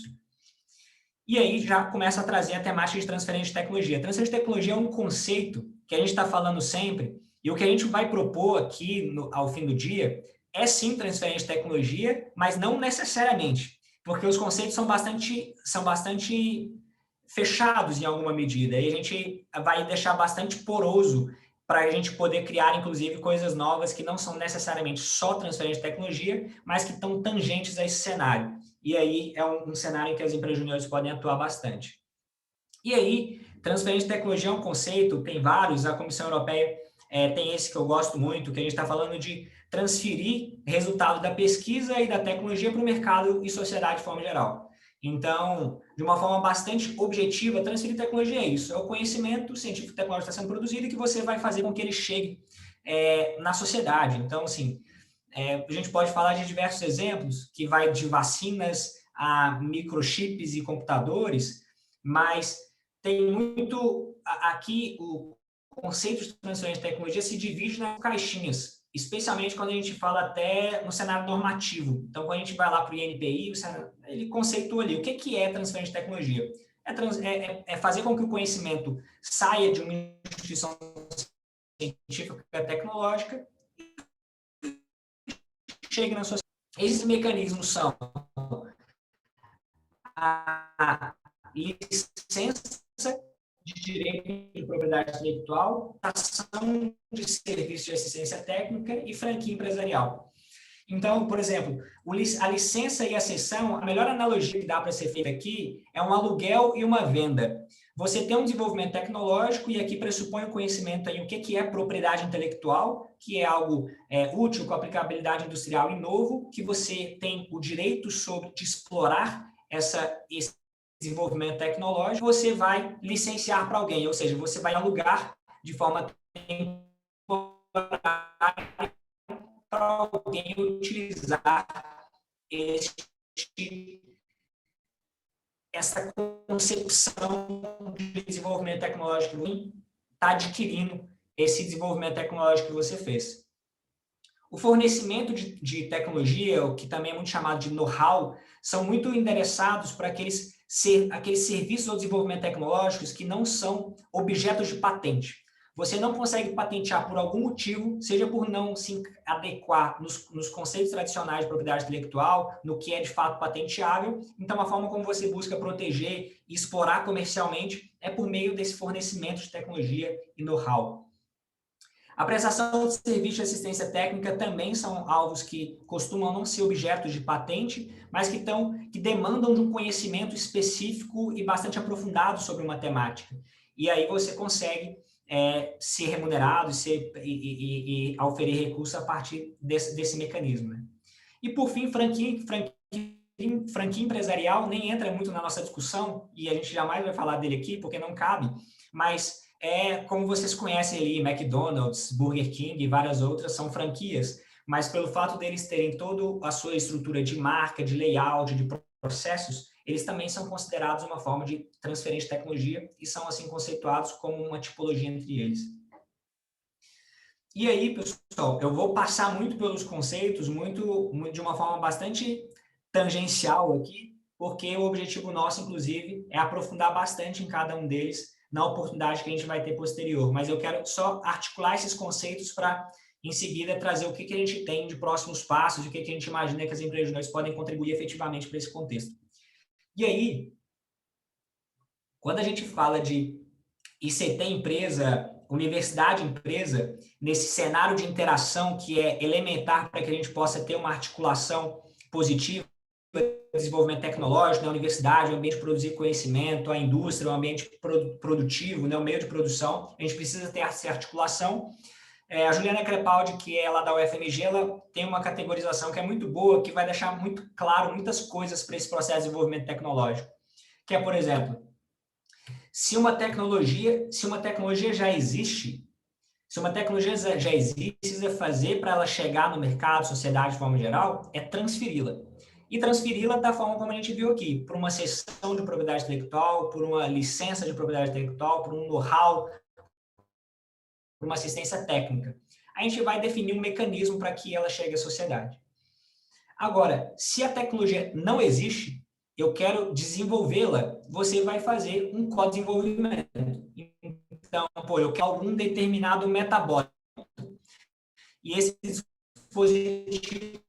E aí já começa a trazer a temática de transferência de tecnologia. Transferência de tecnologia é um conceito que a gente está falando sempre, e o que a gente vai propor aqui ao fim do dia é sim transferência de tecnologia, mas não necessariamente, porque os conceitos são bastante fechados em alguma medida, e a gente vai deixar bastante poroso para a gente poder criar, inclusive, coisas novas que não são necessariamente só transferência de tecnologia, mas que estão tangentes a esse cenário. E aí é um cenário em que as empresas juniores podem atuar bastante. E aí, transferência de tecnologia é um conceito, tem vários, a Comissão Europeia tem esse que eu gosto muito, que a gente está falando de transferir resultado da pesquisa e da tecnologia para o mercado e sociedade de forma geral. Então, de uma forma bastante objetiva, transferir tecnologia é isso, é o conhecimento científico e tecnológico que está sendo produzido e que você vai fazer com que ele chegue na sociedade. Então, assim, a gente pode falar de diversos exemplos, que vai de vacinas a microchips e computadores, mas tem muito... Aqui, o conceito de transferência de tecnologia se divide nas caixinhas, especialmente quando a gente fala até no cenário normativo. Então, quando a gente vai lá para o INPI, ele conceitua ali o que é transferência de tecnologia. É fazer com que o conhecimento saia de uma instituição científica e tecnológica chegue na sociedade. Esses mecanismos são a licença de direito de propriedade intelectual, ação de serviço de assistência técnica e franquia empresarial. Então, por exemplo, a licença e a cessão, a melhor analogia que dá para ser feita aqui é um aluguel e uma venda. Você tem um desenvolvimento tecnológico e aqui pressupõe o conhecimento em o que é propriedade intelectual, que é algo útil, com aplicabilidade industrial e novo, que você tem o direito de explorar esse desenvolvimento tecnológico, você vai licenciar para alguém, ou seja, você vai alugar de forma temporária para alguém utilizar essa concepção de desenvolvimento tecnológico que está adquirindo esse desenvolvimento tecnológico que você fez. O fornecimento de tecnologia, o que também é muito chamado de know-how, são muito endereçados para aqueles serviços ou desenvolvimento tecnológicos que não são objetos de patente. Você não consegue patentear por algum motivo, seja por não se adequar nos conceitos tradicionais de propriedade intelectual, no que é de fato patenteável. Então, a forma como você busca proteger e explorar comercialmente é por meio desse fornecimento de tecnologia e know-how. A prestação de serviço de assistência técnica também são alvos que costumam não ser objetos de patente, mas que demandam de um conhecimento específico e bastante aprofundado sobre uma temática. E aí você consegue ser remunerado e oferir recursos a partir desse mecanismo. Né? E, por fim, franquia empresarial nem entra muito na nossa discussão, e a gente jamais vai falar dele aqui, porque não cabe, mas como vocês conhecem ali, McDonald's, Burger King e várias outras são franquias, mas pelo fato deles terem toda a sua estrutura de marca, de layout, de processos, eles também são considerados uma forma de transferência de tecnologia e são assim conceituados como uma tipologia entre eles. E aí, pessoal, eu vou passar muito pelos conceitos, muito de uma forma bastante tangencial aqui, porque o objetivo nosso, inclusive, é aprofundar bastante em cada um deles na oportunidade que a gente vai ter posterior. Mas eu quero só articular esses conceitos para, em seguida, trazer o que a gente tem de próximos passos, o que a gente imagina que as empresas juniores podem contribuir efetivamente para esse contexto. E aí, quando a gente fala de ICT empresa, universidade empresa, nesse cenário de interação que é elementar para que a gente possa ter uma articulação positiva, desenvolvimento tecnológico, né? A universidade, o ambiente de produzir conhecimento, a indústria, o ambiente produtivo, né? O meio de produção, a gente precisa ter essa articulação. A Juliana Crepaldi, que é lá da UFMG, ela tem uma categorização que é muito boa, que vai deixar muito claro muitas coisas para esse processo de desenvolvimento tecnológico, que é, por exemplo, se uma tecnologia já existe, precisa fazer para ela chegar no mercado, sociedade de forma geral, é transferi-la. E transferi-la da forma como a gente viu aqui, por uma cessão de propriedade intelectual, por uma licença de propriedade intelectual, por um know-how, por uma assistência técnica. A gente vai definir um mecanismo para que ela chegue à sociedade. Agora, se a tecnologia não existe, eu quero desenvolvê-la, você vai fazer um co-desenvolvimento. Então, eu quero algum determinado metabólico. E esse dispositivo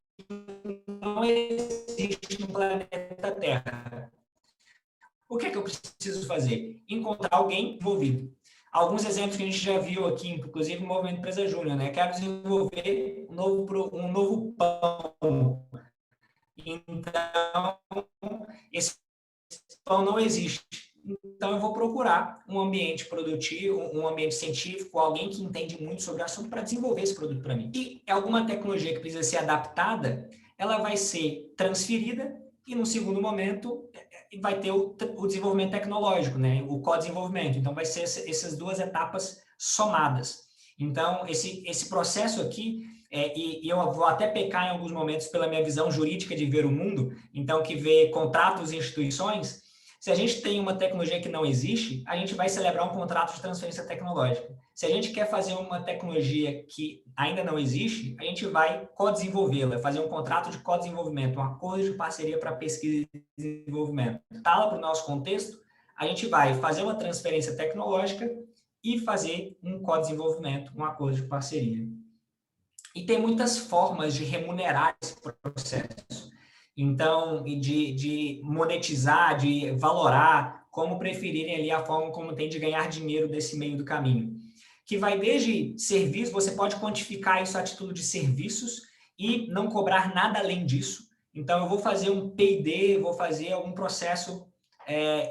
não existe no planeta Terra. O que é que eu preciso fazer? Encontrar alguém envolvido. Alguns exemplos que a gente já viu aqui, inclusive no Movimento Empresa Júnior, né? Quero desenvolver um novo pão. Então, esse pão não existe. Então, eu vou procurar um ambiente produtivo, um ambiente científico, alguém que entende muito sobre o assunto para desenvolver esse produto para mim. E alguma tecnologia que precisa ser adaptada, ela vai ser transferida e, no segundo momento, vai ter o desenvolvimento tecnológico, né? O co-desenvolvimento. Então, vai ser essas duas etapas somadas. Então, esse processo aqui, e eu vou até pecar em alguns momentos pela minha visão jurídica de ver o mundo, então, que vê contratos e instituições. Se a gente tem uma tecnologia que não existe, a gente vai celebrar um contrato de transferência tecnológica. Se a gente quer fazer uma tecnologia que ainda não existe, a gente vai co-desenvolvê-la, fazer um contrato de co-desenvolvimento, um acordo de parceria para pesquisa e desenvolvimento. Para o nosso contexto, a gente vai fazer uma transferência tecnológica e fazer um co-desenvolvimento, um acordo de parceria. E tem muitas formas de remunerar esse processo. Então, de monetizar, de valorar, como preferirem ali a forma como tem de ganhar dinheiro desse meio do caminho. Que vai desde serviços, você pode quantificar isso a título de serviços e não cobrar nada além disso. Então, eu vou fazer um P&D, vou fazer algum processo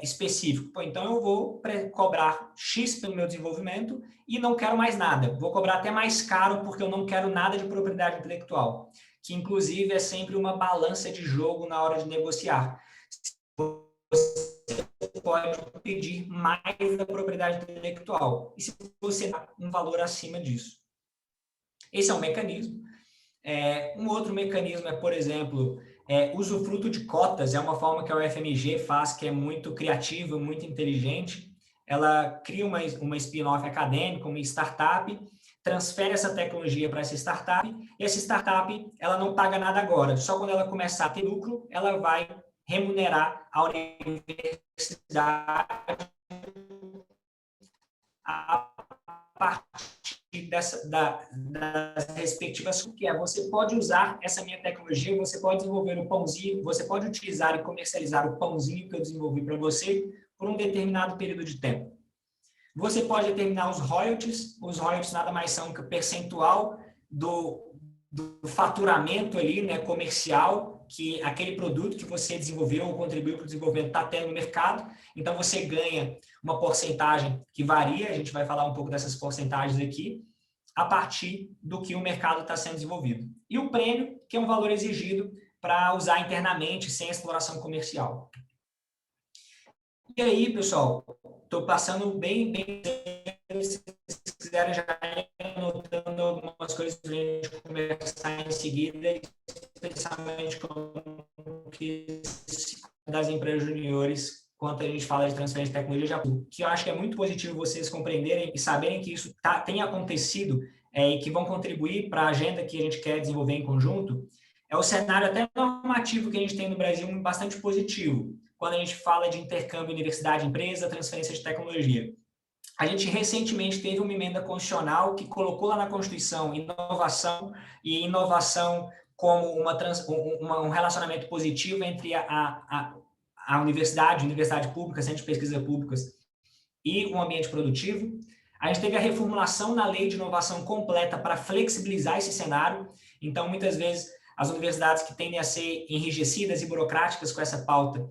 específico. Então, eu vou cobrar X pelo meu desenvolvimento e não quero mais nada. Vou cobrar até mais caro porque eu não quero nada de propriedade intelectual, que inclusive é sempre uma balança de jogo na hora de negociar. Você pode pedir mais da propriedade intelectual e se você dá um valor acima disso. Esse é um mecanismo. Um outro mecanismo é, por exemplo, usufruto de cotas. É uma forma que a UFMG faz que é muito criativa, muito inteligente. Ela cria uma spin-off acadêmica, uma startup, transfere essa tecnologia para essa startup, e essa startup ela não paga nada agora. Só quando ela começar a ter lucro, ela vai remunerar a universidade a partir das respectivas, que você pode usar essa minha tecnologia, você pode desenvolver o pãozinho, você pode utilizar e comercializar o pãozinho que eu desenvolvi para você por um determinado período de tempo. Você pode determinar os royalties nada mais são que o percentual do faturamento ali, né, comercial, que aquele produto que você desenvolveu ou contribuiu para o desenvolvimento está tendo no mercado. Então, você ganha uma porcentagem que varia, a gente vai falar um pouco dessas porcentagens aqui, a partir do que o mercado está sendo desenvolvido. E o prêmio, que é um valor exigido para usar internamente, sem exploração comercial. E aí, pessoal, estou passando bem, se vocês quiserem já ir anotando algumas coisas para a gente conversar em seguida, especialmente como que das empresas juniores, quando a gente fala de transferência de tecnologia, que eu acho que é muito positivo vocês compreenderem e saberem que isso tem acontecido e que vão contribuir para a agenda que a gente quer desenvolver em conjunto. É o cenário até normativo que a gente tem no Brasil bastante positivo, quando a gente fala de intercâmbio universidade-empresa, transferência de tecnologia. A gente recentemente teve uma emenda constitucional que colocou lá na Constituição inovação como um relacionamento positivo entre a a universidade pública, centro de pesquisa públicas e um ambiente produtivo. A gente teve a reformulação na lei de inovação completa para flexibilizar esse cenário. Então, muitas vezes, as universidades que tendem a ser enrijecidas e burocráticas com essa pauta,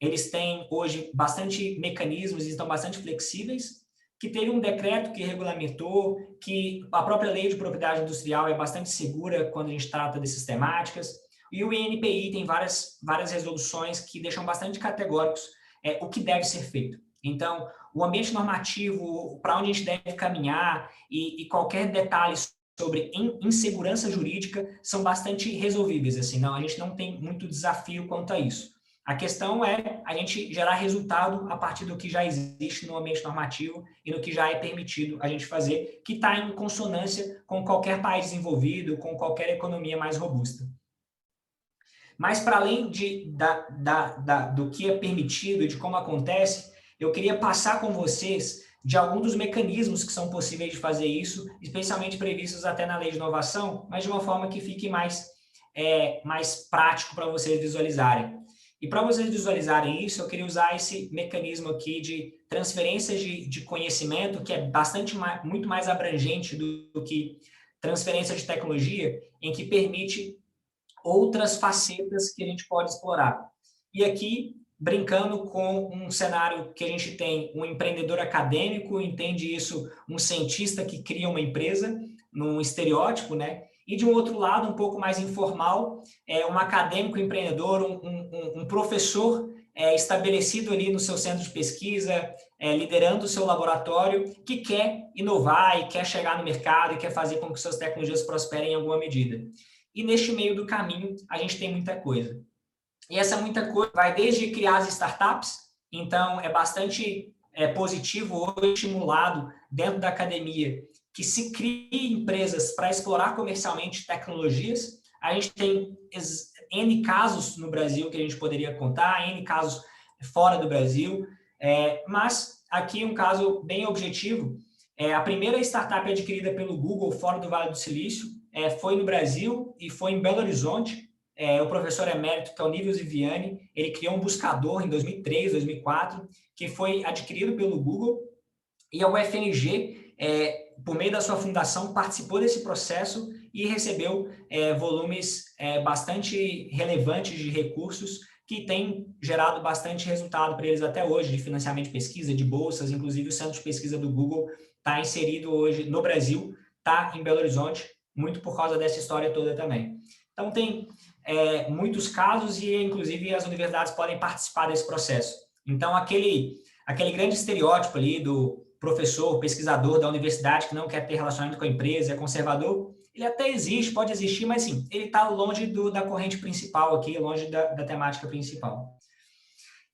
eles têm hoje bastante mecanismos e estão bastante flexíveis, que teve um decreto que regulamentou, que a própria lei de propriedade industrial é bastante segura quando a gente trata dessas temáticas, e o INPI tem várias resoluções que deixam bastante categóricos o que deve ser feito. Então, o ambiente normativo, para onde a gente deve caminhar e qualquer detalhe sobre insegurança jurídica são bastante resolvíveis, assim, não, a gente não tem muito desafio quanto a isso. A questão é a gente gerar resultado a partir do que já existe no ambiente normativo e no que já é permitido a gente fazer, que está em consonância com qualquer país desenvolvido, com qualquer economia mais robusta. Mas, para além do que é permitido e de como acontece, eu queria passar com vocês de alguns dos mecanismos que são possíveis de fazer isso, especialmente previstos até na lei de inovação, mas de uma forma que fique mais prático para vocês visualizarem. E para vocês visualizarem isso, eu queria usar esse mecanismo aqui de transferência de conhecimento, que é muito mais abrangente do que transferência de tecnologia, em que permite outras facetas que a gente pode explorar. E aqui, brincando com um cenário que a gente tem um empreendedor acadêmico, entende isso, um cientista que cria uma empresa, num estereótipo, né? E de um outro lado, um pouco mais informal, um acadêmico empreendedor, um professor estabelecido ali no seu centro de pesquisa, liderando o seu laboratório, que quer inovar e quer chegar no mercado e quer fazer com que suas tecnologias prosperem em alguma medida. E neste meio do caminho, a gente tem muita coisa. E essa muita coisa vai desde criar as startups, então é bastante positivo hoje, estimulado dentro da academia, que se crie empresas para explorar comercialmente tecnologias. A gente tem N casos no Brasil que a gente poderia contar, N casos fora do Brasil, mas aqui um caso bem objetivo. A primeira startup adquirida pelo Google fora do Vale do Silício foi no Brasil e foi em Belo Horizonte. O professor emérito, que é o Nível Ziviani, ele criou um buscador em 2003, 2004, que foi adquirido pelo Google, e a UFMG, por meio da sua fundação, participou desse processo e recebeu volumes bastante relevantes de recursos que têm gerado bastante resultado para eles até hoje, de financiamento de pesquisa, de bolsas, inclusive o centro de pesquisa do Google está inserido hoje no Brasil, está em Belo Horizonte, muito por causa dessa história toda também. Então, tem muitos casos e, inclusive, as universidades podem participar desse processo. Então, aquele grande estereótipo ali do professor, pesquisador da universidade que não quer ter relacionamento com a empresa, é conservador, ele até existe, pode existir, mas sim, ele está longe da corrente principal aqui, longe da temática principal.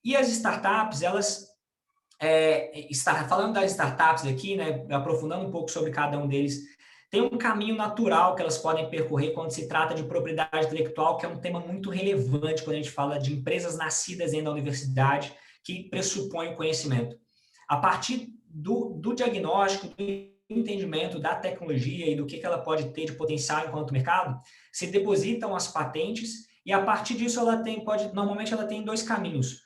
E as startups, elas... falando das startups aqui, né, aprofundando um pouco sobre cada um deles, tem um caminho natural que elas podem percorrer quando se trata de propriedade intelectual, que é um tema muito relevante quando a gente fala de empresas nascidas dentro da universidade, que pressupõem o conhecimento. A partir do diagnóstico, do entendimento da tecnologia e do que ela pode ter de potencial enquanto mercado, se depositam as patentes e, a partir disso, normalmente ela tem dois caminhos.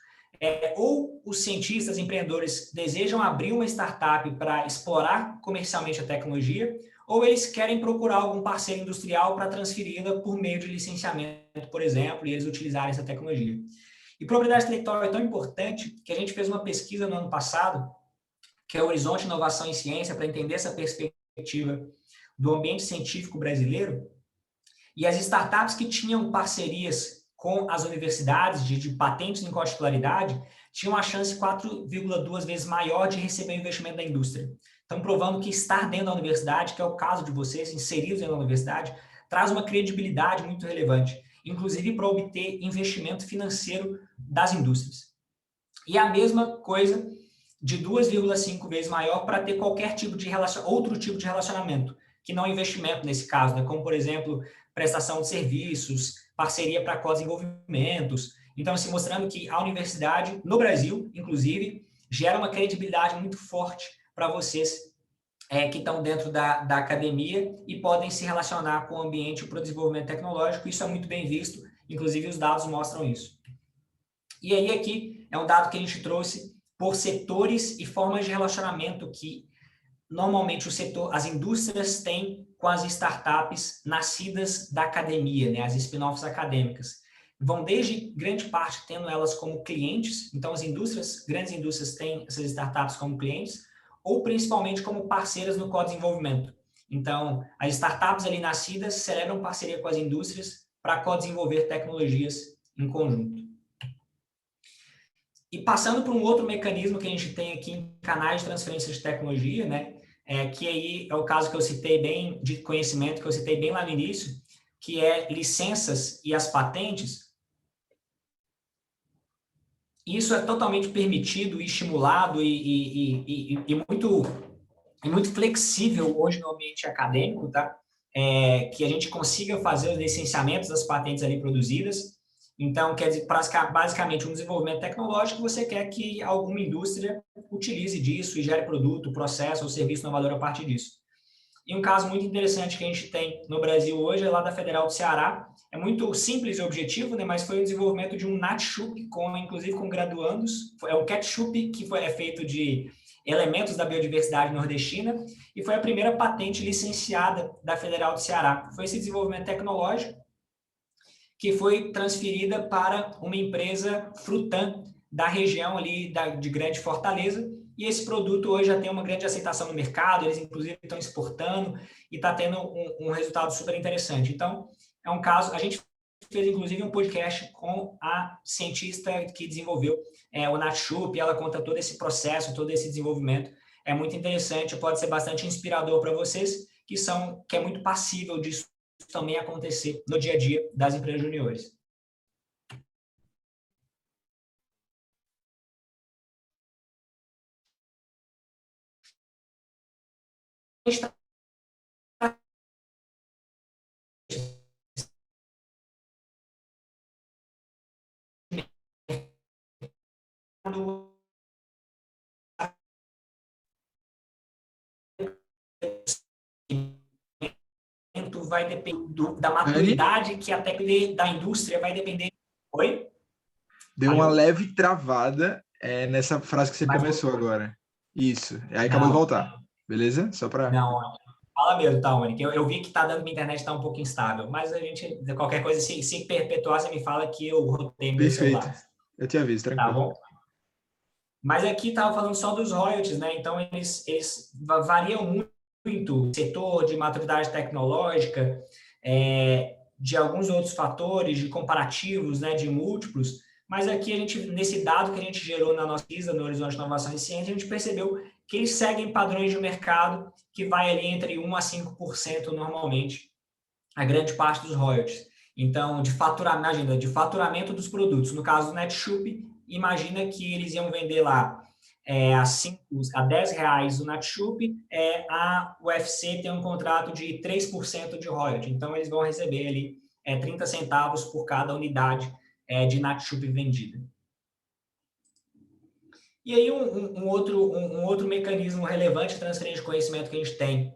Ou os cientistas, empreendedores desejam abrir uma startup para explorar comercialmente a tecnologia, ou eles querem procurar algum parceiro industrial para transferi-la por meio de licenciamento, por exemplo, e eles utilizarem essa tecnologia. E propriedade intelectual é tão importante que a gente fez uma pesquisa no ano passado, que é o Horizonte Inovação e Ciência, para entender essa perspectiva do ambiente científico brasileiro, e as startups que tinham parcerias com as universidades de patentes em cotitularidade tinham uma chance 4,2 vezes maior de receber investimento da indústria. Então, provando que estar dentro da universidade, que é o caso de vocês, inseridos dentro da universidade, traz uma credibilidade muito relevante, inclusive para obter investimento financeiro das indústrias. E a mesma coisa de 2,5 vezes maior para ter qualquer tipo de outro tipo de relacionamento, que não investimento nesse caso, né? Como, por exemplo, prestação de serviços, parceria para co-desenvolvimentos. Então, assim, mostrando que a universidade, no Brasil, inclusive, gera uma credibilidade muito forte para vocês que estão dentro da academia e podem se relacionar com o ambiente para o desenvolvimento tecnológico. Isso é muito bem visto, inclusive os dados mostram isso. E aí aqui é um dado que a gente trouxe por setores e formas de relacionamento que normalmente as indústrias têm com as startups nascidas da academia, né, as spin-offs acadêmicas. Vão desde grande parte tendo elas como clientes, então grandes indústrias têm essas startups como clientes, ou principalmente como parceiras no co-desenvolvimento. Então, as startups ali nascidas celebram parceria com as indústrias para co-desenvolver tecnologias em conjunto. E passando por um outro mecanismo que a gente tem aqui em canais de transferência de tecnologia, né, que aí é o caso que eu citei bem, de conhecimento, que eu citei bem lá no início, que é licenças e as patentes. Isso é totalmente permitido e estimulado e muito flexível hoje no ambiente acadêmico, tá? Que a gente consiga fazer os licenciamentos das patentes ali produzidas. Então, quer dizer, basicamente, um desenvolvimento tecnológico, você quer que alguma indústria utilize disso e gere produto, processo ou serviço inovador a partir disso. E um caso muito interessante que a gente tem no Brasil hoje é lá da Federal do Ceará. É muito simples e objetivo, né? Mas foi o desenvolvimento de um nat-chup, inclusive com graduandos. É um ketchup que é feito de elementos da biodiversidade nordestina e foi a primeira patente licenciada da Federal do Ceará. Foi esse desenvolvimento tecnológico que foi transferida para uma empresa Frutan da região ali de Grande Fortaleza, e esse produto hoje já tem uma grande aceitação no mercado, eles inclusive estão exportando e está tendo um resultado super interessante. Então, é um caso, a gente fez inclusive um podcast com a cientista que desenvolveu o nat-chup, ela conta todo esse processo, todo esse desenvolvimento, é muito interessante, pode ser bastante inspirador para vocês, que é muito passível disso também acontecer no dia a dia das empresas juniores. Vai depender da maturidade que a técnica da indústria vai depender. Oi? Deu uma leve travada nessa frase que você começou agora. Isso. Aí acabou de voltar. Beleza? Só para. Não, fala mesmo, tá, Monique? Eu vi que tá dando, minha internet tá um pouco instável, mas a gente, qualquer coisa, se perpetuar, você me fala que eu rotei meu celular. Eu te aviso, tranquilo. Tá bom? Mas aqui estava falando só dos royalties, né? Então, eles variam muito o setor de maturidade tecnológica, de alguns outros fatores, de comparativos, né, de múltiplos, mas aqui nesse dado que a gente gerou na nossa pesquisa, no Horizonte de Inovação e Ciência, a gente percebeu que eles seguem padrões de mercado que vai ali entre 1% a 5% normalmente, a grande parte dos royalties. Então, de faturamento dos produtos. No caso do nat-chup, imagina que eles iam vender lá a R$10 o nat-chup, a UFC tem um contrato de 3% de royalty. Então, eles vão receber ali 30 centavos por cada unidade de nat-chup vendida. E aí, um outro mecanismo relevante de transferência de conhecimento que a gente tem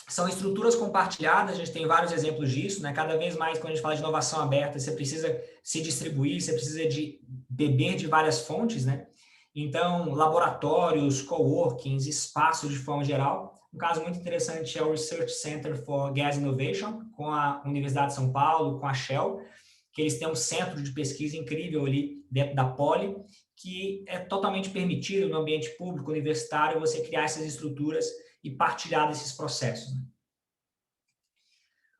são estruturas compartilhadas, a gente tem vários exemplos disso, né? Cada vez mais, quando a gente fala de inovação aberta, você precisa se distribuir, você precisa de beber de várias fontes, né? Então, laboratórios, coworkings, espaços de forma geral. Um caso muito interessante é o Research Center for Gas Innovation, com a Universidade de São Paulo, com a Shell, que eles têm um centro de pesquisa incrível ali dentro da Poli, que é totalmente permitido no ambiente público, universitário, você criar essas estruturas e partilhar desses processos.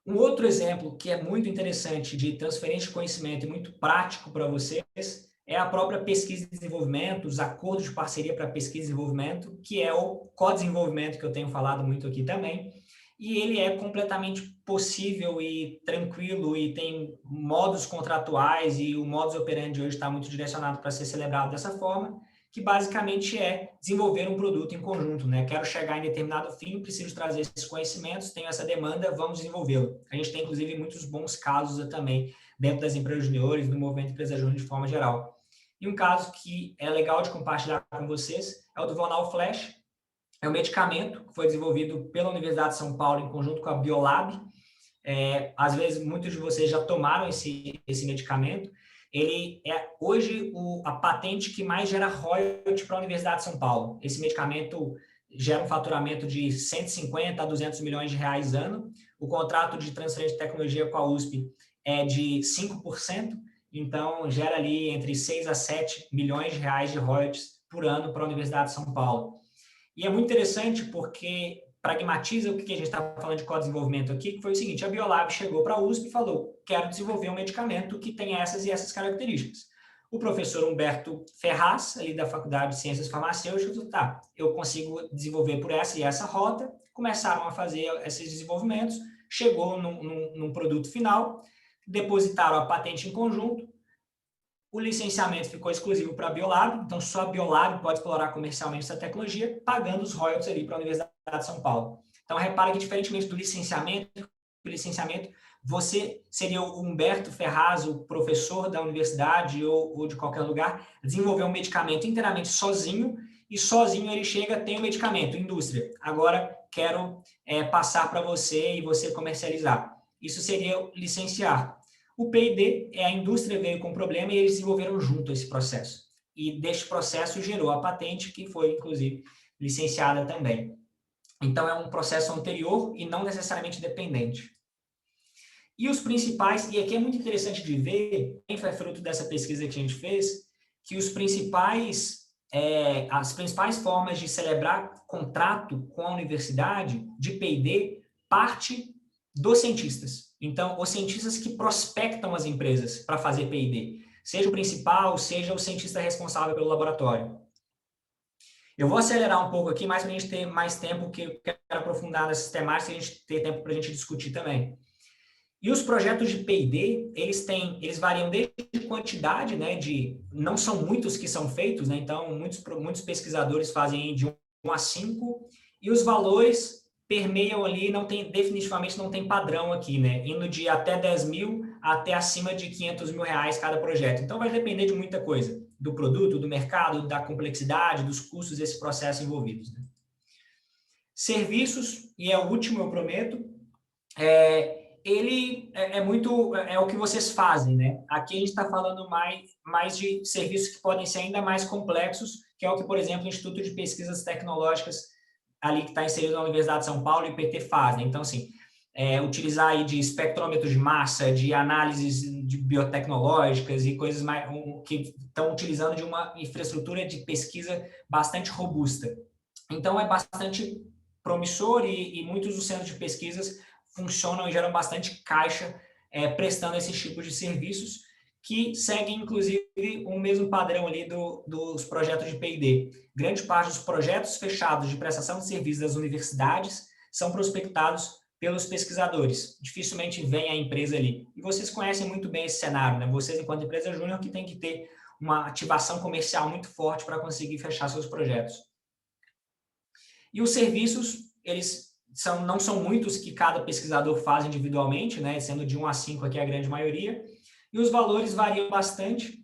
Um outro exemplo que é muito interessante de transferência de conhecimento e muito prático para vocês é a própria pesquisa e desenvolvimento, os acordos de parceria para pesquisa e desenvolvimento, que é o co-desenvolvimento que eu tenho falado muito aqui também, e ele é completamente possível e tranquilo e tem modos contratuais e o modus operandi hoje está muito direcionado para ser celebrado dessa forma, que basicamente é desenvolver um produto em conjunto, né? Quero chegar em determinado fim, preciso trazer esses conhecimentos, tenho essa demanda, vamos desenvolvê-lo. A gente tem, inclusive, muitos bons casos também dentro das empresas juniores, do movimento Empresa Júnior de forma geral. E um caso que é legal de compartilhar com vocês é o do Vonal Flash. É um medicamento que foi desenvolvido pela Universidade de São Paulo em conjunto com a Biolab. Às vezes, muitos de vocês já tomaram esse medicamento. ele é hoje a patente que mais gera royalty para a Universidade de São Paulo. Esse medicamento gera um faturamento de 150 a 200 milhões de reais ano. O contrato de transferência de tecnologia com a USP é de 5%, então gera ali entre 6 a 7 milhões de reais de royalties por ano para a Universidade de São Paulo. E é muito interessante porque pragmatiza o que a gente está falando de co-desenvolvimento aqui, que foi o seguinte: a Biolab chegou para a USP e falou, quero desenvolver um medicamento que tem essas e essas características. O professor Humberto Ferraz, ali da Faculdade de Ciências Farmacêuticas, falou, tá, eu consigo desenvolver por essa e essa rota. Começaram a fazer esses desenvolvimentos, chegou num produto final, depositaram a patente em conjunto, o licenciamento ficou exclusivo para a Biolab, então só a Biolab pode explorar comercialmente essa tecnologia, pagando os royalties ali para a Universidade de São Paulo. Então, repara que, diferentemente do licenciamento, você seria o Humberto Ferraz, o professor da universidade ou de qualquer lugar, desenvolver um medicamento inteiramente sozinho, e sozinho ele chega, tem o medicamento, indústria. Agora, quero passar para você e você comercializar. Isso seria licenciar. O P&D a indústria veio com um problema e eles desenvolveram junto esse processo. E deste processo gerou a patente, que foi, inclusive, licenciada também. Então, é um processo anterior e não necessariamente dependente. E os principais, e aqui é muito interessante de ver, foi fruto dessa pesquisa que a gente fez, que as principais formas de celebrar contrato com a universidade de P&D parte dos cientistas. Então, os cientistas que prospectam as empresas para fazer P&D, seja o principal, seja o cientista responsável pelo laboratório. Eu vou acelerar um pouco aqui, mas para a gente ter mais tempo, que eu quero aprofundar nessas temáticas e a gente ter tempo para a gente discutir também. E os projetos de P&D, eles variam desde quantidade, né, não são muitos que são feitos, né, então muitos pesquisadores fazem de 1 a 5, e os valores permeiam ali, definitivamente não tem padrão aqui, né, indo de até 10 mil até acima de 500 mil reais cada projeto. Então vai depender de muita coisa, do produto, do mercado, da complexidade, dos custos desse processo envolvidos, né. Serviços, e é o último, eu prometo, ele é o que vocês fazem, né? Aqui a gente está falando mais de serviços que podem ser ainda mais complexos, que é o que, por exemplo, o Instituto de Pesquisas Tecnológicas, ali que está inserido na Universidade de São Paulo, e o IPT faz, né? Então, assim, utilizar aí de espectrômetros de massa, de análises de biotecnológicas e coisas que estão utilizando de uma infraestrutura de pesquisa bastante robusta. Então, é bastante promissor e muitos dos centros de pesquisas funcionam e geram bastante caixa prestando esses tipos de serviços que seguem, inclusive, o mesmo padrão ali dos projetos de P&D. Grande parte dos projetos fechados de prestação de serviços das universidades são prospectados pelos pesquisadores. Dificilmente vem a empresa ali. E vocês conhecem muito bem esse cenário, né? Vocês, enquanto empresa júnior, que tem que ter uma ativação comercial muito forte para conseguir fechar seus projetos. E os serviços, eles não são muitos que cada pesquisador faz individualmente, né, sendo de 1 a 5 aqui a grande maioria, e os valores variam bastante,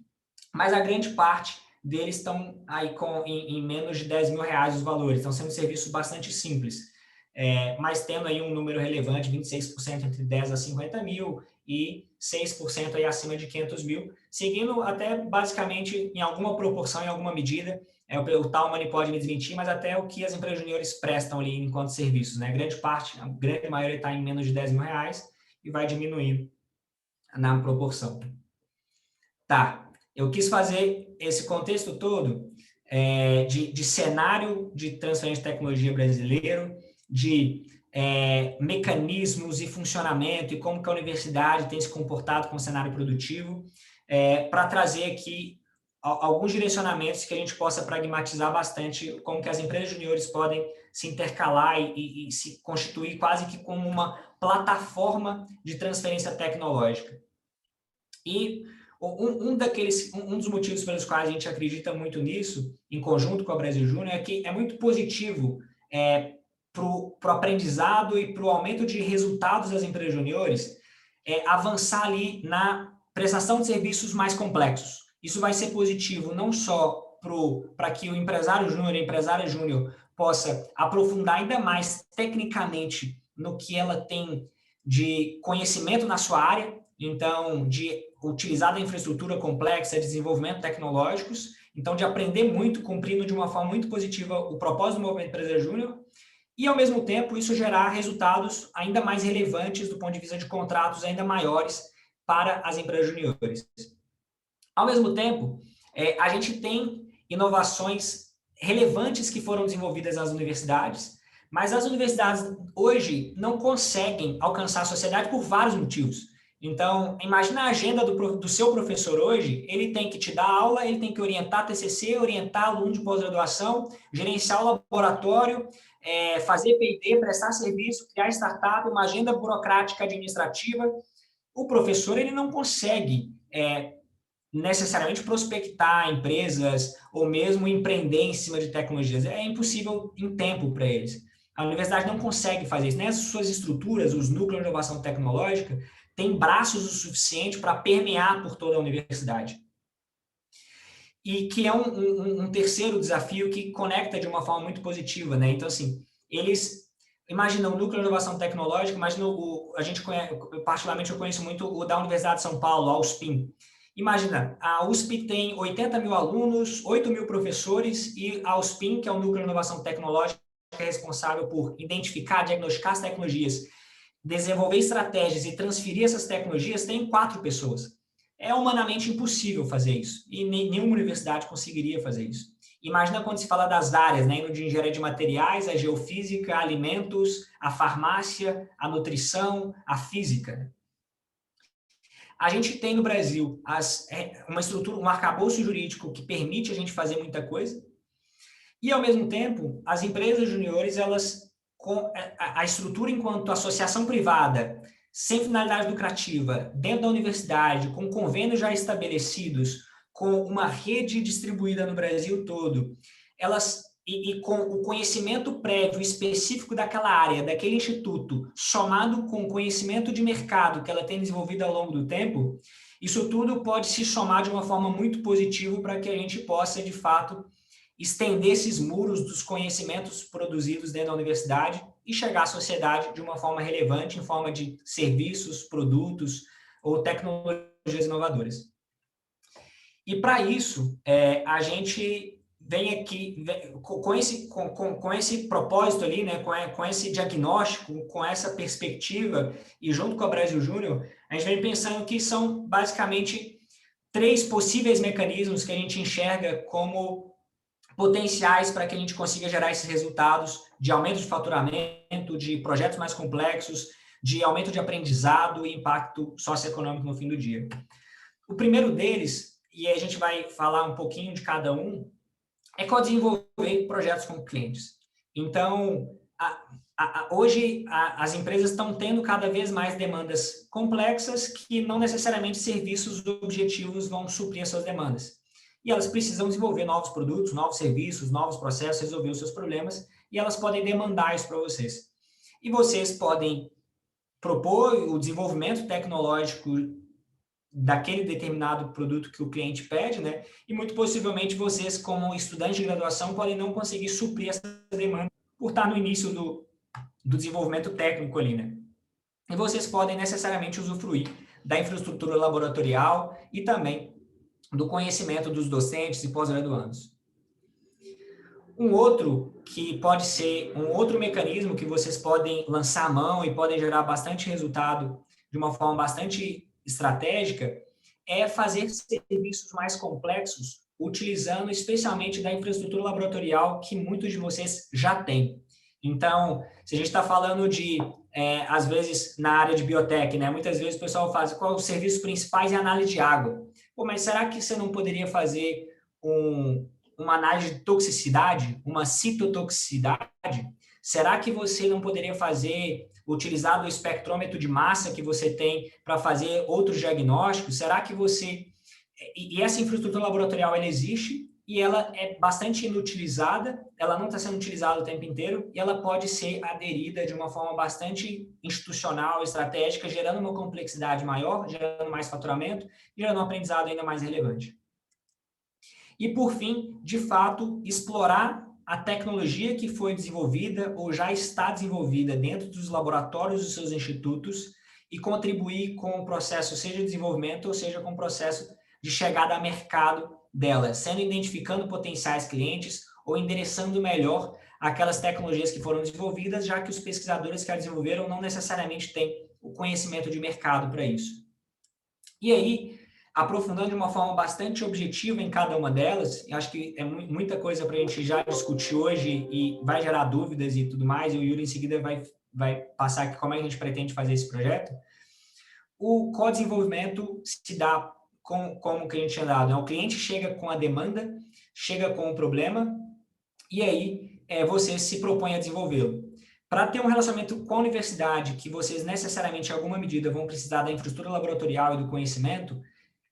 mas a grande parte deles estão aí em menos de 10 mil reais os valores, estão sendo serviços bastante simples, mas tendo aí um número relevante, 26% entre 10 a 50 mil e 6% aí acima de 500 mil, seguindo até basicamente em alguma proporção, em alguma medida, o Talmani pode me desmentir, mas até o que as empresas juniores prestam ali enquanto serviços, né? A grande maioria está em menos de 10 mil reais e vai diminuindo na proporção. Tá, eu quis fazer esse contexto todo de cenário de transferência de tecnologia brasileiro, de mecanismos e funcionamento e como que a universidade tem se comportado com o cenário produtivo, para trazer aqui alguns direcionamentos que a gente possa pragmatizar bastante como que as empresas juniores podem se intercalar e se constituir quase que como uma plataforma de transferência tecnológica. E um dos motivos pelos quais a gente acredita muito nisso, em conjunto com a Brasil Júnior, é que é muito positivo para o aprendizado e para o aumento de resultados das empresas juniores avançar ali na prestação de serviços mais complexos. Isso vai ser positivo não só para que o empresário júnior e a empresária júnior possa aprofundar ainda mais tecnicamente no que ela tem de conhecimento na sua área, então de utilizar a infraestrutura complexa, desenvolvimento tecnológicos, então de aprender muito, cumprindo de uma forma muito positiva o propósito do Movimento Empresa Júnior, e, ao mesmo tempo, isso gerar resultados ainda mais relevantes do ponto de vista de contratos ainda maiores para as empresas juniores. Ao mesmo tempo, a gente tem inovações relevantes que foram desenvolvidas nas universidades, mas as universidades hoje não conseguem alcançar a sociedade por vários motivos. Então, imagina a agenda do seu professor hoje, ele tem que te dar aula, ele tem que orientar TCC, orientar aluno de pós-graduação, gerenciar o laboratório, fazer P&D, prestar serviço, criar startup, uma agenda burocrática administrativa. O professor ele não consegue necessariamente prospectar empresas ou mesmo empreender em cima de tecnologias. É impossível em tempo para eles. A universidade não consegue fazer isso. Nessas suas estruturas, os núcleos de inovação tecnológica têm braços o suficiente para permear por toda a universidade. E que é um terceiro desafio que conecta de uma forma muito positiva, né? Então, assim, eles imaginam o núcleo de inovação tecnológica, imagina a gente conhece, particularmente eu conheço muito o da Universidade de São Paulo, a USP. Imagina, a USP tem 80 mil alunos, 8 mil professores, e a USP, que é o núcleo de inovação tecnológica, é responsável por identificar, diagnosticar as tecnologias, desenvolver estratégias e transferir essas tecnologias, tem 4 pessoas. É humanamente impossível fazer isso, e nenhuma universidade conseguiria fazer isso. Imagina quando se fala das áreas, né, de engenharia de materiais, a geofísica, alimentos, a farmácia, a nutrição, a física. A gente tem no Brasil uma estrutura, um arcabouço jurídico que permite a gente fazer muita coisa, e, ao mesmo tempo, as empresas juniores, elas, com a estrutura enquanto associação privada, sem finalidade lucrativa, dentro da universidade, com convênios já estabelecidos, com uma rede distribuída no Brasil todo, elas, e com o conhecimento prévio específico daquela área, daquele instituto, somado com o conhecimento de mercado que ela tem desenvolvido ao longo do tempo, isso tudo pode se somar de uma forma muito positiva para que a gente possa, de fato, estender esses muros dos conhecimentos produzidos dentro da universidade e chegar à sociedade de uma forma relevante, em forma de serviços, produtos ou tecnologias inovadoras. E, para isso, a gente vem aqui com esse propósito ali, né, com esse diagnóstico, com essa perspectiva, e junto com a Brasil Júnior, a gente vem pensando que são basicamente 3 possíveis mecanismos que a gente enxerga como potenciais para que a gente consiga gerar esses resultados de aumento de faturamento, de projetos mais complexos, de aumento de aprendizado e impacto socioeconômico no fim do dia. O primeiro deles, e a gente vai falar um pouquinho de cada um, é co-desenvolver projetos com clientes. Então, hoje as empresas estão tendo cada vez mais demandas complexas que não necessariamente serviços objetivos vão suprir as suas demandas. E elas precisam desenvolver novos produtos, novos serviços, novos processos, resolver os seus problemas, e elas podem demandar isso para vocês. E vocês podem propor o desenvolvimento tecnológico daquele determinado produto que o cliente pede, né? E muito possivelmente vocês, como estudantes de graduação, podem não conseguir suprir essa demanda por estar no início do desenvolvimento técnico ali, né? E vocês podem necessariamente usufruir da infraestrutura laboratorial e também do conhecimento dos docentes e pós-graduandos. Um outro que pode ser um outro mecanismo que vocês podem lançar a mão e podem gerar bastante resultado de uma forma bastante estratégica é fazer serviços mais complexos, utilizando especialmente da infraestrutura laboratorial que muitos de vocês já têm. Então, se a gente está falando de, às vezes, na área de biotech, né? Muitas vezes o pessoal faz qual os serviços principais e análise de água. Pô, mas será que você não poderia fazer uma análise de toxicidade, uma citotoxicidade? Será que você não poderia utilizar o espectrômetro de massa que você tem para fazer outros diagnósticos? Será que você... E essa infraestrutura laboratorial, ela existe e ela é bastante inutilizada, ela não está sendo utilizada o tempo inteiro e ela pode ser aderida de uma forma bastante institucional, estratégica, gerando uma complexidade maior, gerando mais faturamento, gerando um aprendizado ainda mais relevante. E, por fim, de fato, explorar a tecnologia que foi desenvolvida ou já está desenvolvida dentro dos laboratórios dos seus institutos e contribuir com o processo, seja de desenvolvimento ou seja com o processo de chegada a mercado dela, sendo identificando potenciais clientes ou endereçando melhor aquelas tecnologias que foram desenvolvidas, já que os pesquisadores que a desenvolveram não necessariamente têm o conhecimento de mercado para isso. E aí, aprofundando de uma forma bastante objetiva em cada uma delas, acho que é muita coisa para a gente já discutir hoje e vai gerar dúvidas e tudo mais, e o Yuri em seguida vai passar aqui como é que a gente pretende fazer esse projeto. O co-desenvolvimento se dá como que a gente tinha dado, né? O cliente chega com a demanda, chega com o problema, e aí você se propõe a desenvolvê-lo. Para ter um relacionamento com a universidade, que vocês necessariamente, em alguma medida, vão precisar da infraestrutura laboratorial e do conhecimento,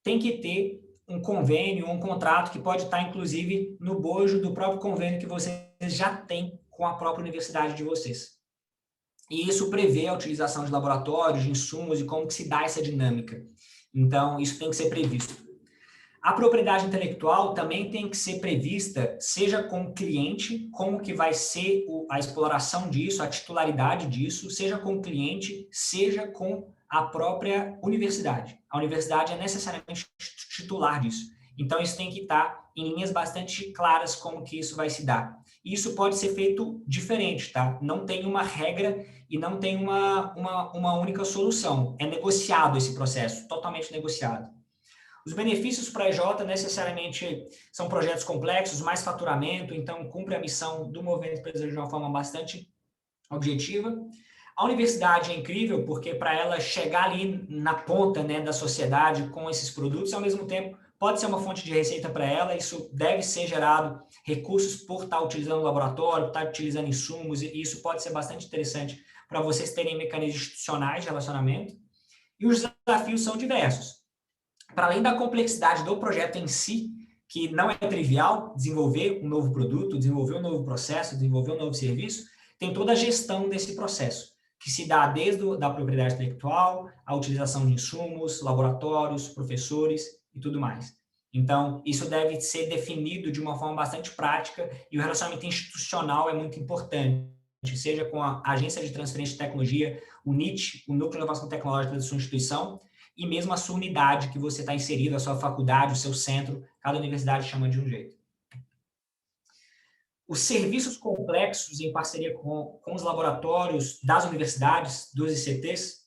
tem que ter um convênio, um contrato que pode estar, inclusive, no bojo do próprio convênio que vocês já têm com a própria universidade de vocês. E isso prevê a utilização de laboratórios, de insumos e como que se dá essa dinâmica. Então, isso tem que ser previsto. A propriedade intelectual também tem que ser prevista, seja com o cliente, como que vai ser a exploração disso, a titularidade disso, seja com o cliente, seja com a própria universidade. A universidade é necessariamente titular disso. Então, isso tem que estar em linhas bastante claras como que isso vai se dar. E isso pode ser feito diferente, tá? Não tem uma regra e não tem uma única solução. É negociado esse processo, totalmente negociado. Os benefícios para a EJ necessariamente são projetos complexos, mais faturamento, então cumpre a missão do movimento empresarial de uma forma bastante objetiva. A universidade é incrível porque para ela chegar ali na ponta, né, da sociedade com esses produtos, ao mesmo tempo pode ser uma fonte de receita para ela, isso deve ser gerado recursos por estar utilizando o laboratório, estar utilizando insumos, e isso pode ser bastante interessante para vocês terem mecanismos institucionais de relacionamento. E os desafios são diversos. Para além da complexidade do projeto em si, que não é trivial desenvolver um novo produto, desenvolver um novo processo, desenvolver um novo serviço, tem toda a gestão desse processo, que se dá desde a propriedade intelectual, a utilização de insumos, laboratórios, professores e tudo mais. Então, isso deve ser definido de uma forma bastante prática e o relacionamento institucional é muito importante, seja com a Agência de Transferência de Tecnologia, o NIT, o Núcleo de Inovação Tecnológica da sua instituição, e mesmo a sua unidade que você está inserido, a sua faculdade, o seu centro, cada universidade chama de um jeito. Os serviços complexos em parceria com os laboratórios das universidades, dos ICTs,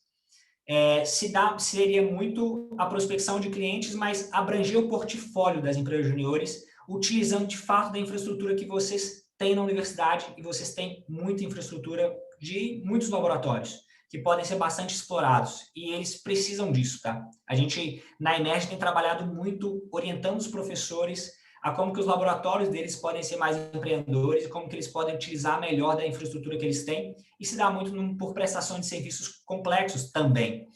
seria muito a prospecção de clientes, mas abranger o portfólio das empresas juniores, utilizando de fato da infraestrutura que vocês têm na universidade, e vocês têm muita infraestrutura de muitos laboratórios, que podem ser bastante explorados, e eles precisam disso, tá? A gente, na Emerge, tem trabalhado muito orientando os professores a como que os laboratórios deles podem ser mais empreendedores e como que eles podem utilizar melhor da infraestrutura que eles têm, e se dá muito por prestação de serviços complexos também.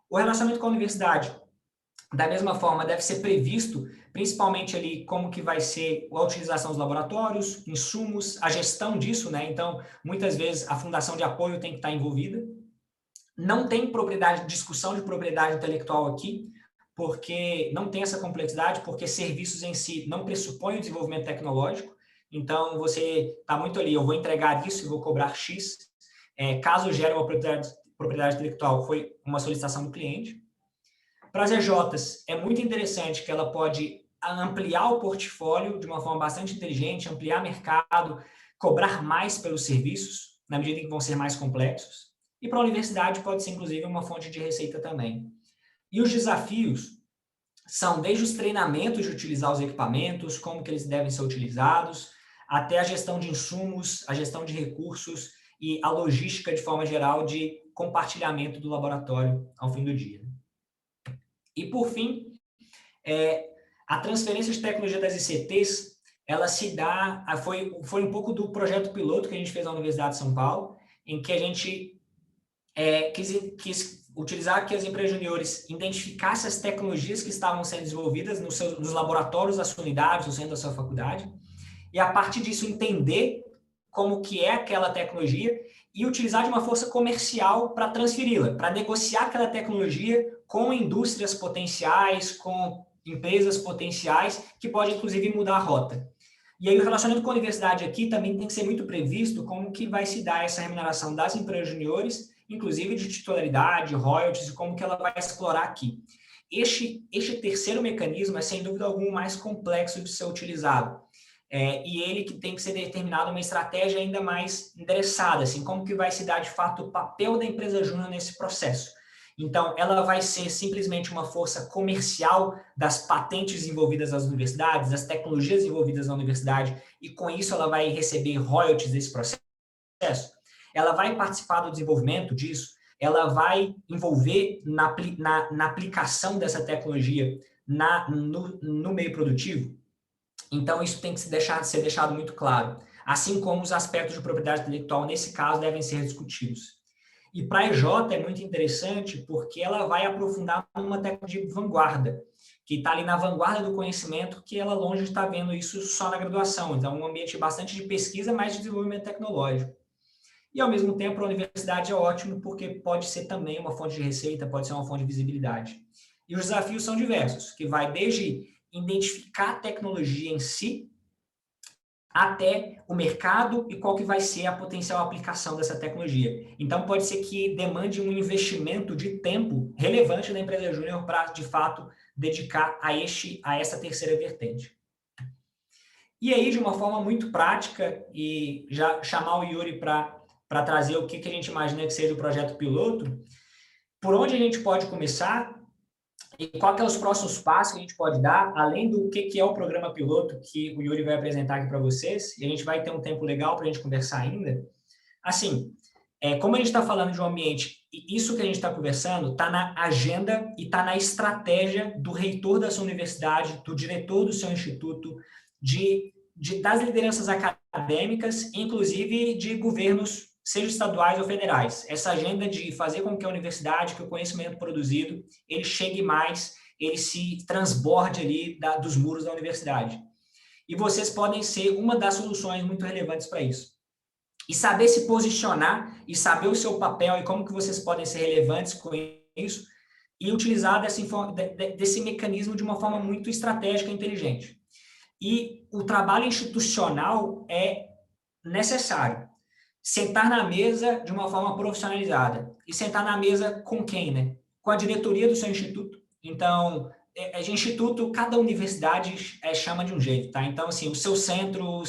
O relacionamento com a universidade, da mesma forma, deve ser previsto, principalmente ali como que vai ser a utilização dos laboratórios, insumos, a gestão disso, né? Então, muitas vezes a fundação de apoio tem que estar envolvida. Não tem discussão de propriedade intelectual aqui, porque não tem essa complexidade, porque serviços em si não pressupõem o desenvolvimento tecnológico. Então, você está muito ali, eu vou entregar isso e vou cobrar X. Caso gere uma propriedade intelectual, foi uma solicitação do cliente. Para as EJs, é muito interessante que ela pode ampliar o portfólio de uma forma bastante inteligente, ampliar mercado, cobrar mais pelos serviços, na medida em que vão ser mais complexos. E para a universidade pode ser, inclusive, uma fonte de receita também. E os desafios são desde os treinamentos de utilizar os equipamentos, como que eles devem ser utilizados, até a gestão de insumos, a gestão de recursos e a logística, de forma geral, de compartilhamento do laboratório ao fim do dia. E, por fim, a transferência de tecnologia das ICTs, ela se dá, foi um pouco do projeto piloto que a gente fez na Universidade de São Paulo, em que a gente quis utilizar que as empresas juniores identificassem as tecnologias que estavam sendo desenvolvidas nos laboratórios da sua unidade, no centro da sua faculdade, e a partir disso entender como que é aquela tecnologia e utilizar de uma força comercial para transferi-la, para negociar aquela tecnologia com indústrias potenciais, com empresas potenciais, que pode, inclusive, mudar a rota. E aí o relacionamento com a universidade aqui também tem que ser muito previsto como que vai se dar essa remuneração das empresas juniores inclusive de titularidade, royalties e como que ela vai explorar aqui. Este terceiro mecanismo é, sem dúvida alguma, mais complexo de ser utilizado. E ele que tem que ser determinado uma estratégia ainda mais endereçada, assim, como que vai se dar de fato o papel da empresa júnior nesse processo. Então, ela vai ser simplesmente uma força comercial das patentes envolvidas nas universidades, das tecnologias envolvidas na universidade, e com isso ela vai receber royalties desse processo. Ela vai participar do desenvolvimento disso, ela vai envolver na aplicação dessa tecnologia no meio produtivo. Então, isso tem que ser deixado muito claro, assim como os aspectos de propriedade intelectual, nesse caso, devem ser discutidos. E para a EJ é muito interessante porque ela vai aprofundar numa tecnologia de vanguarda, que está ali na vanguarda do conhecimento, que ela longe de estar vendo isso só na graduação. Então, um ambiente bastante de pesquisa, mas de desenvolvimento tecnológico. E, ao mesmo tempo, a universidade é ótimo porque pode ser também uma fonte de receita, pode ser uma fonte de visibilidade. E os desafios são diversos, que vai desde identificar a tecnologia em si, até o mercado e qual que vai ser a potencial aplicação dessa tecnologia. Então, pode ser que demande um investimento de tempo relevante da empresa júnior para, de fato, dedicar a essa terceira vertente. E aí, de uma forma muito prática, e já chamar o Yuri para trazer o que a gente imagina que seja o projeto piloto, por onde a gente pode começar e qual que é os próximos passos que a gente pode dar, além do que é o programa piloto que o Yuri vai apresentar aqui para vocês, e a gente vai ter um tempo legal para a gente conversar ainda. Assim, como a gente está falando de um ambiente, e isso que a gente está conversando está na agenda e está na estratégia do reitor da sua universidade, do diretor do seu instituto, das lideranças acadêmicas, inclusive de governos, seja estaduais ou federais. Essa agenda de fazer com que a universidade, que o conhecimento produzido, ele chegue mais, ele se transborde ali dos muros da universidade. E vocês podem ser uma das soluções muito relevantes para isso. E saber se posicionar e saber o seu papel e como que vocês podem ser relevantes com isso e utilizar desse mecanismo de uma forma muito estratégica e inteligente. E o trabalho institucional é necessário. Sentar na mesa de uma forma profissionalizada. E sentar na mesa com quem, né? Com a diretoria do seu instituto. Então, de instituto, cada universidade chama de um jeito, tá? Então, assim, o seu centro,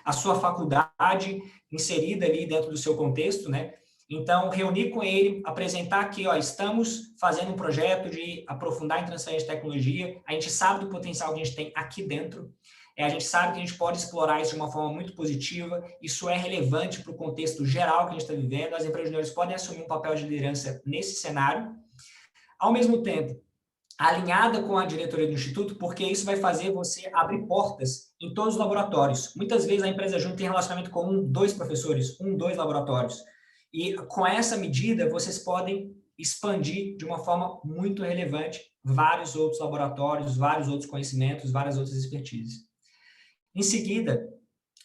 a sua faculdade inserida ali dentro do seu contexto, né? Então, reunir com ele, apresentar aqui, ó, estamos fazendo um projeto de aprofundar em transferência de tecnologia, a gente sabe do potencial que a gente tem aqui dentro, a gente sabe que a gente pode explorar isso de uma forma muito positiva, isso é relevante para o contexto geral que a gente está vivendo, as empresas juniores podem assumir um papel de liderança nesse cenário, ao mesmo tempo, alinhada com a diretoria do instituto, porque isso vai fazer você abrir portas em todos os laboratórios. Muitas vezes a empresa júnior tem relacionamento com dois professores, dois laboratórios, e com essa medida vocês podem expandir de uma forma muito relevante vários outros laboratórios, vários outros conhecimentos, várias outras expertises. Em seguida,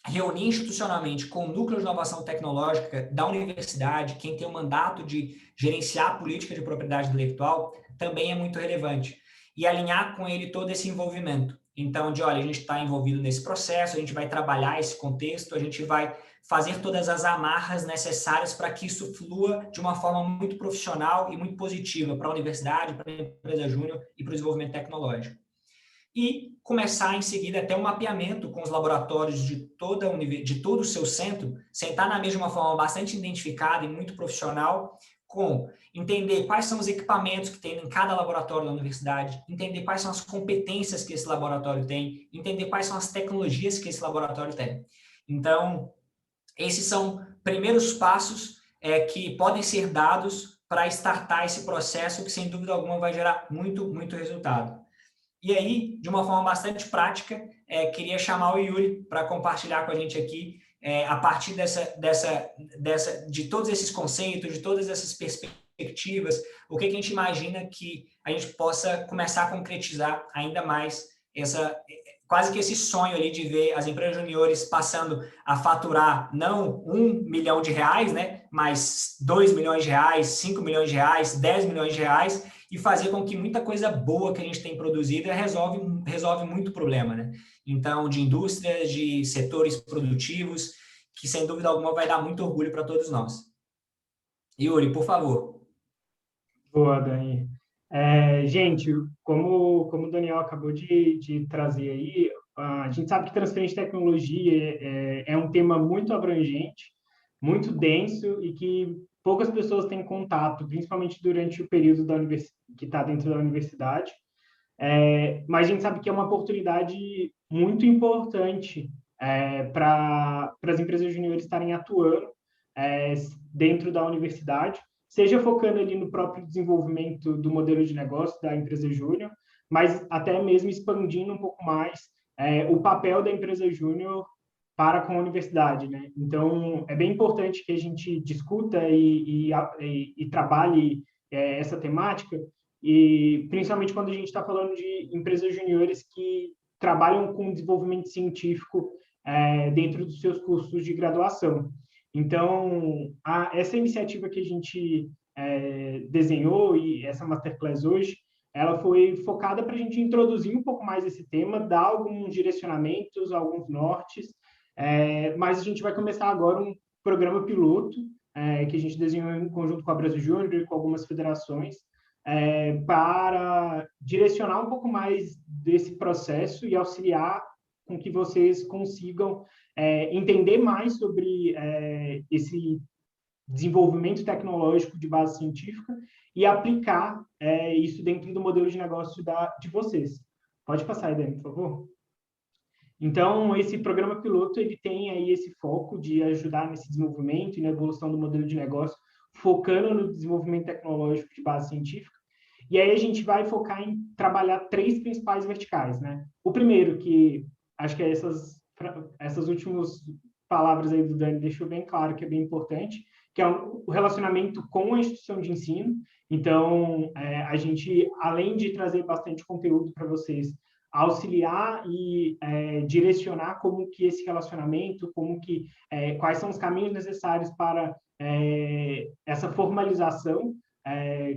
reunir institucionalmente com o núcleo de inovação tecnológica da universidade, quem tem o mandato de gerenciar a política de propriedade intelectual, também é muito relevante. E alinhar com ele todo esse envolvimento. Então, olha, a gente está envolvido nesse processo, a gente vai trabalhar esse contexto, a gente vai fazer todas as amarras necessárias para que isso flua de uma forma muito profissional e muito positiva para a universidade, para a empresa júnior e para o desenvolvimento tecnológico. E começar em seguida até um mapeamento com os laboratórios de todo o seu centro, sentar na mesma forma bastante identificada e muito profissional, com entender quais são os equipamentos que tem em cada laboratório da universidade, entender quais são as competências que esse laboratório tem, entender quais são as tecnologias que esse laboratório tem. Então, esses são primeiros passos que podem ser dados para startar esse processo que, sem dúvida alguma, vai gerar muito, muito resultado. E aí, de uma forma bastante prática, queria chamar o Yuri para compartilhar com a gente aqui, a partir de todos esses conceitos, de todas essas perspectivas, o que a gente imagina que a gente possa começar a concretizar ainda mais quase que esse sonho ali de ver as empresas juniores passando a faturar não R$1 milhão, né, mas R$2 milhões, R$5 milhões, R$10 milhões, e fazer com que muita coisa boa que a gente tem produzida resolve muito problema, né? Então, de indústrias, de setores produtivos, que sem dúvida alguma vai dar muito orgulho para todos nós. Yuri, por favor. Boa, Dani. Gente, como o Daniel acabou de trazer aí, a gente sabe que transferência de tecnologia é um tema muito abrangente, muito denso e que poucas pessoas têm contato, principalmente durante o período que está dentro da universidade. Mas a gente sabe que é uma oportunidade muito importante para as empresas juniores estarem atuando é, dentro da universidade, seja focando ali no próprio desenvolvimento do modelo de negócio da empresa júnior, mas até mesmo expandindo um pouco mais o papel da empresa júnior para com a universidade, né? Então, é bem importante que a gente discuta e trabalhe essa temática, e principalmente quando a gente está falando de empresas juniores que trabalham com desenvolvimento científico dentro dos seus cursos de graduação. Então, essa iniciativa que a gente desenhou e essa masterclass hoje, ela foi focada para a gente introduzir um pouco mais esse tema, dar alguns direcionamentos, alguns nortes, mas a gente vai começar agora um programa piloto que a gente desenhou em conjunto com a Brasil Júnior e com algumas federações, para direcionar um pouco mais desse processo e auxiliar com que vocês consigam entender mais sobre esse desenvolvimento tecnológico de base científica e aplicar isso dentro do modelo de negócio de vocês. Pode passar, Dani, por favor. Então, esse programa piloto ele tem aí esse foco de ajudar nesse desenvolvimento e na evolução do modelo de negócio, focando no desenvolvimento tecnológico de base científica. E aí a gente vai focar em trabalhar 3 principais verticais, né? O primeiro, que acho que essas últimas palavras aí do Dani deixou bem claro que é bem importante, que é o relacionamento com a instituição de ensino. Então, a gente, além de trazer bastante conteúdo para vocês, auxiliar e direcionar como que esse relacionamento, quais são os caminhos necessários para essa formalização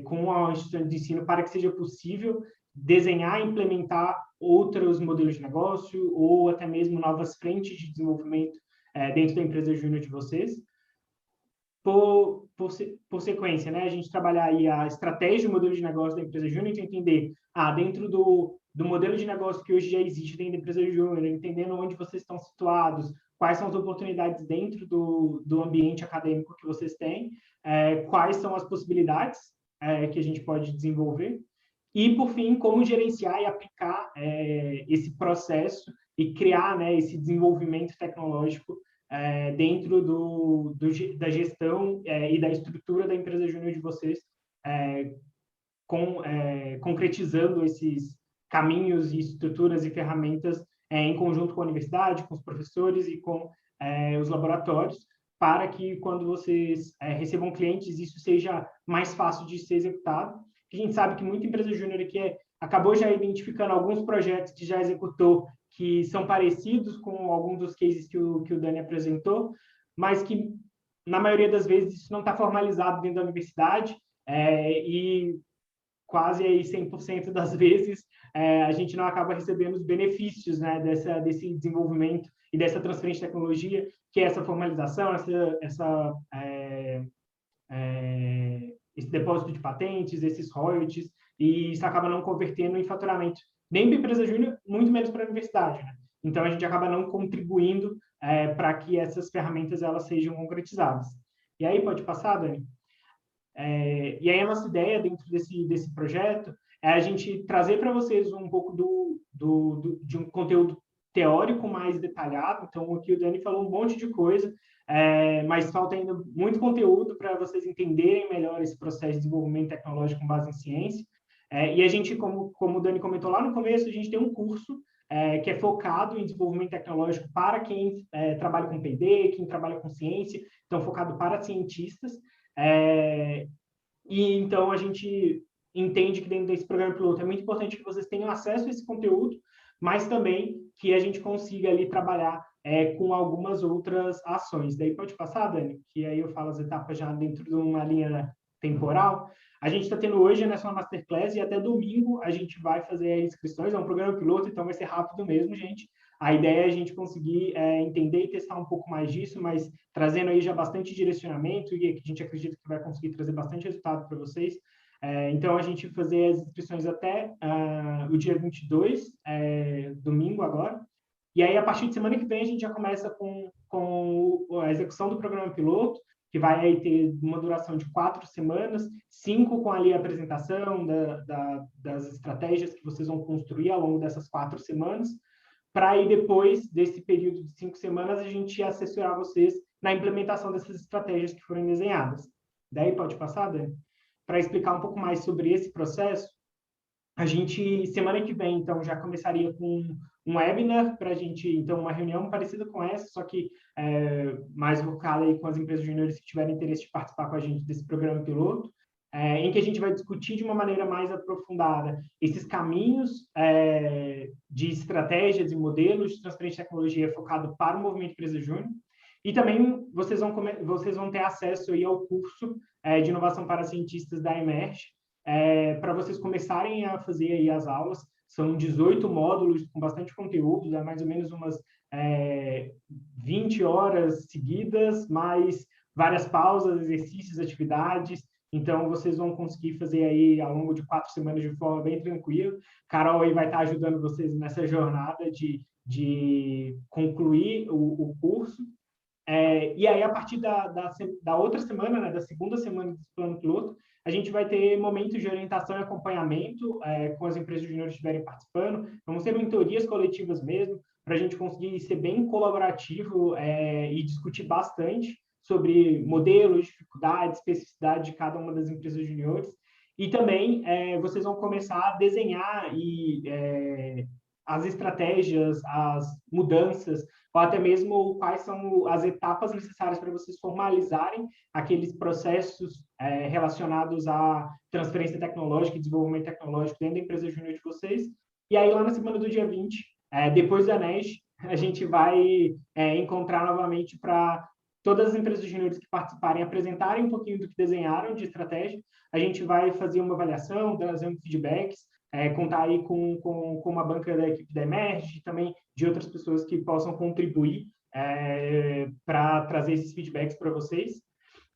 com a instituição de ensino para que seja possível desenhar e implementar outros modelos de negócio ou até mesmo novas frentes de desenvolvimento dentro da empresa júnior de vocês. Por sequência, né, a gente trabalhar aí a estratégia e o modelo de negócio da empresa júnior, então entender, dentro do modelo de negócio que hoje já existe dentro da empresa júnior, entendendo onde vocês estão situados, quais são as oportunidades dentro do ambiente acadêmico que vocês têm, quais são as possibilidades que a gente pode desenvolver, e, por fim, como gerenciar e aplicar esse processo e criar, né, esse desenvolvimento tecnológico dentro da gestão e da estrutura da empresa júnior de vocês, concretizando esses caminhos e estruturas e ferramentas em conjunto com a universidade, com os professores e com os laboratórios, para que quando vocês recebam clientes, isso seja mais fácil de ser executado. A gente sabe que muita empresa júnior aqui acabou já identificando alguns projetos que já executou que são parecidos com alguns dos cases que o Dani apresentou, mas que, na maioria das vezes, isso não está formalizado dentro da universidade e quase aí 100% das vezes a gente não acaba recebendo os benefícios, né, desse desenvolvimento e dessa transferência de tecnologia, que é essa formalização, esse depósito de patentes, esses royalties, e isso acaba não convertendo em faturamento nem para a empresa júnior, muito menos para a universidade, né? Então, a gente acaba não contribuindo para que essas ferramentas elas sejam concretizadas. E aí, pode passar, Dani? E aí, a nossa ideia dentro desse projeto é a gente trazer para vocês um pouco de um conteúdo teórico mais detalhado. Então, aqui o Dani falou um monte de coisa, mas falta ainda muito conteúdo para vocês entenderem melhor esse processo de desenvolvimento tecnológico com base em ciência. E a gente, como o Dani comentou lá no começo, a gente tem um curso que é focado em desenvolvimento tecnológico para quem trabalha com P&D, quem trabalha com ciência, então focado para cientistas. E então a gente entende que dentro desse programa piloto é muito importante que vocês tenham acesso a esse conteúdo, mas também que a gente consiga ali trabalhar com algumas outras ações. Daí pode passar, Dani? Que aí eu falo as etapas já dentro de uma linha temporal. A gente está tendo hoje a National Masterclass e até domingo a gente vai fazer inscrições. É um programa piloto, então vai ser rápido mesmo, gente. A ideia é a gente conseguir entender e testar um pouco mais disso, mas trazendo aí já bastante direcionamento e a gente acredita que vai conseguir trazer bastante resultado para vocês. Então, a gente fazer as inscrições até o dia 22, domingo agora. E aí, a partir de semana que vem, a gente já começa com a execução do programa piloto, que vai aí ter uma duração de 4 semanas, 5 com ali a apresentação das estratégias que vocês vão construir ao longo dessas 4 semanas, para aí depois desse período de 5 semanas a gente assessorar vocês na implementação dessas estratégias que forem desenhadas. Daí pode passar, Dani? Para explicar um pouco mais sobre esse processo, a gente, semana que vem, então, já começaria com um webinar para a gente, então, uma reunião parecida com essa, só que mais focada aí com as empresas júniores que tiverem interesse de participar com a gente desse programa piloto, em que a gente vai discutir de uma maneira mais aprofundada esses caminhos de estratégias e modelos de transferência de tecnologia focado para o movimento Empresa Júnior. E também vocês vão ter acesso aí ao curso de inovação para cientistas da Emerge, para vocês começarem a fazer aí as aulas. São 18 módulos com bastante conteúdo, dá mais ou menos umas 20 horas seguidas, mais várias pausas, exercícios, atividades. Então, vocês vão conseguir fazer aí ao longo de 4 semanas de forma bem tranquila. Carol aí vai estar ajudando vocês nessa jornada de concluir o curso. E aí, a partir da outra semana, né, da segunda semana do plano piloto, a gente vai ter momentos de orientação e acompanhamento com as empresas júniores que estiverem participando. Vamos ter mentorias coletivas mesmo, para a gente conseguir ser bem colaborativo e discutir bastante sobre modelos, dificuldades, especificidade de cada uma das empresas juniores. E também vocês vão começar a desenhar as estratégias, as mudanças, ou até mesmo quais são as etapas necessárias para vocês formalizarem aqueles processos relacionados à transferência tecnológica e desenvolvimento tecnológico dentro da empresa júnior de vocês. E aí, lá na semana do dia 20, depois da NESH, a gente vai encontrar novamente para todas as empresas júniores que participarem apresentarem um pouquinho do que desenharam de estratégia. A gente vai fazer uma avaliação, trazer um feedbacks, contar aí com uma banca da equipe da Emerge, também de outras pessoas que possam contribuir para trazer esses feedbacks para vocês.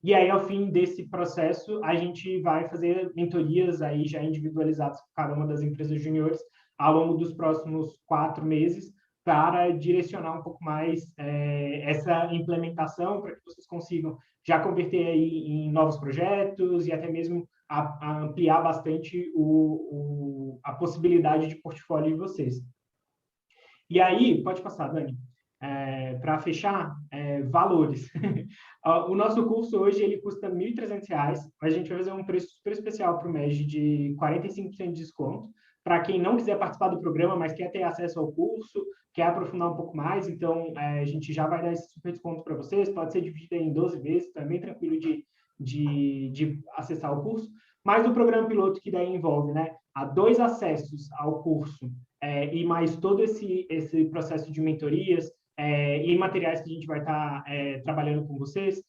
E aí, ao fim desse processo, a gente vai fazer mentorias aí já individualizadas com cada uma das empresas juniores ao longo dos próximos 4 meses, para direcionar um pouco mais essa implementação, para que vocês consigam já converter aí em novos projetos e até mesmo a ampliar bastante a possibilidade de portfólio de vocês. E aí, pode passar, Dani. Para fechar, valores. O nosso curso hoje ele custa R$ 1.300, a gente vai fazer um preço super especial para o MEG de 45% de desconto. Para quem não quiser participar do programa, mas quer ter acesso ao curso, quer aprofundar um pouco mais, então a gente já vai dar esse super desconto para vocês, pode ser dividido em 12 vezes, então é bem tranquilo de acessar o curso. Mas o programa piloto que daí envolve, né, há 2 acessos ao curso e mais todo esse processo de mentorias e materiais que a gente vai estar trabalhando com vocês,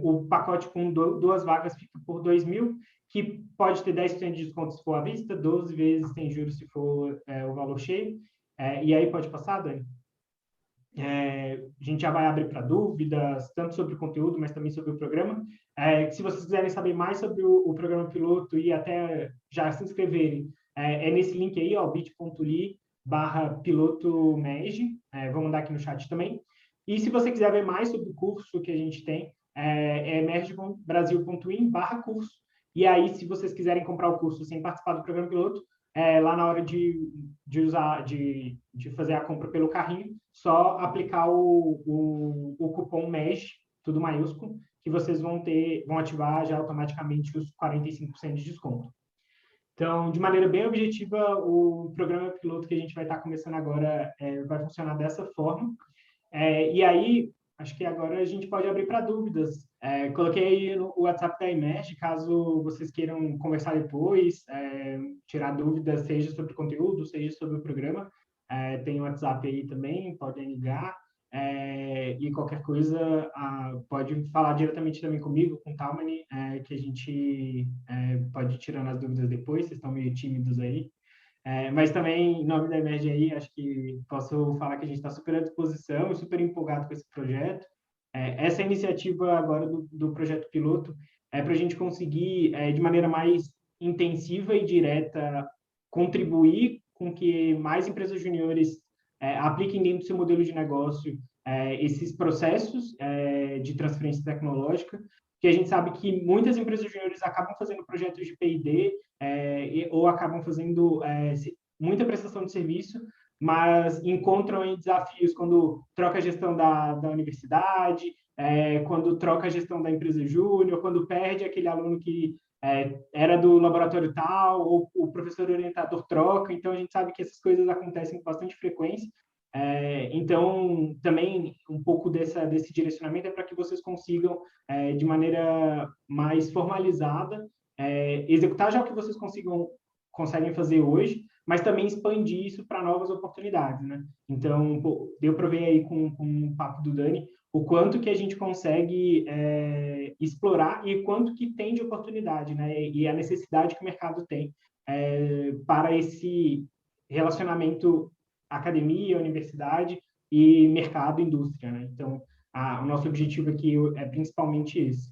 o pacote com 2 vagas fica por R$ 2.000, que pode ter 10% de desconto se for à vista, 12 vezes sem juros se for o valor cheio. E aí pode passar, Dani? A gente já vai abrir para dúvidas, tanto sobre o conteúdo, mas também sobre o programa. Se vocês quiserem saber mais sobre o programa piloto e até já se inscreverem, nesse link aí, bit.ly/pilotomeg. Vou mandar aqui no chat também. E se você quiser ver mais sobre o curso que a gente tem, emergebrasil.in/curso. E aí, se vocês quiserem comprar o curso sem participar do programa piloto, lá na hora de fazer a compra pelo carrinho, só aplicar o cupom MEG, tudo maiúsculo, que vocês vão ativar já automaticamente os 45% de desconto. Então, de maneira bem objetiva, o programa piloto que a gente vai estar começando agora vai funcionar dessa forma. E aí, acho que agora a gente pode abrir para dúvidas. Coloquei no WhatsApp da Emerge, caso vocês queiram conversar depois, tirar dúvidas, seja sobre o conteúdo, seja sobre o programa. Tem o WhatsApp aí também, podem ligar. E qualquer coisa, pode falar diretamente também comigo, com o Talmani, que a gente pode ir tirando as dúvidas depois, vocês estão meio tímidos aí. Mas também, em nome da Emerge aí, acho que posso falar que a gente está super à disposição e super empolgado com esse projeto. Essa iniciativa agora do projeto piloto é para a gente conseguir, de maneira mais intensiva e direta, contribuir com que mais empresas juniores apliquem dentro do seu modelo de negócio esses processos de transferência tecnológica, que a gente sabe que muitas empresas juniores acabam fazendo projetos de P&D ou acabam fazendo muita prestação de serviço, mas encontram aí desafios quando troca a gestão da universidade, quando troca a gestão da empresa júnior, quando perde aquele aluno que era do laboratório tal, ou o professor orientador troca. Então, a gente sabe que essas coisas acontecem com bastante frequência. Então, também um pouco desse direcionamento é para que vocês consigam, de maneira mais formalizada, executar já o que vocês conseguem fazer hoje, mas também expandir isso para novas oportunidades, né? Então, deu para ver aí com o papo do Dani o quanto que a gente consegue explorar e quanto que tem de oportunidade, né? E a necessidade que o mercado tem para esse relacionamento academia, universidade e mercado, indústria, né? Então, o nosso objetivo aqui é principalmente esse.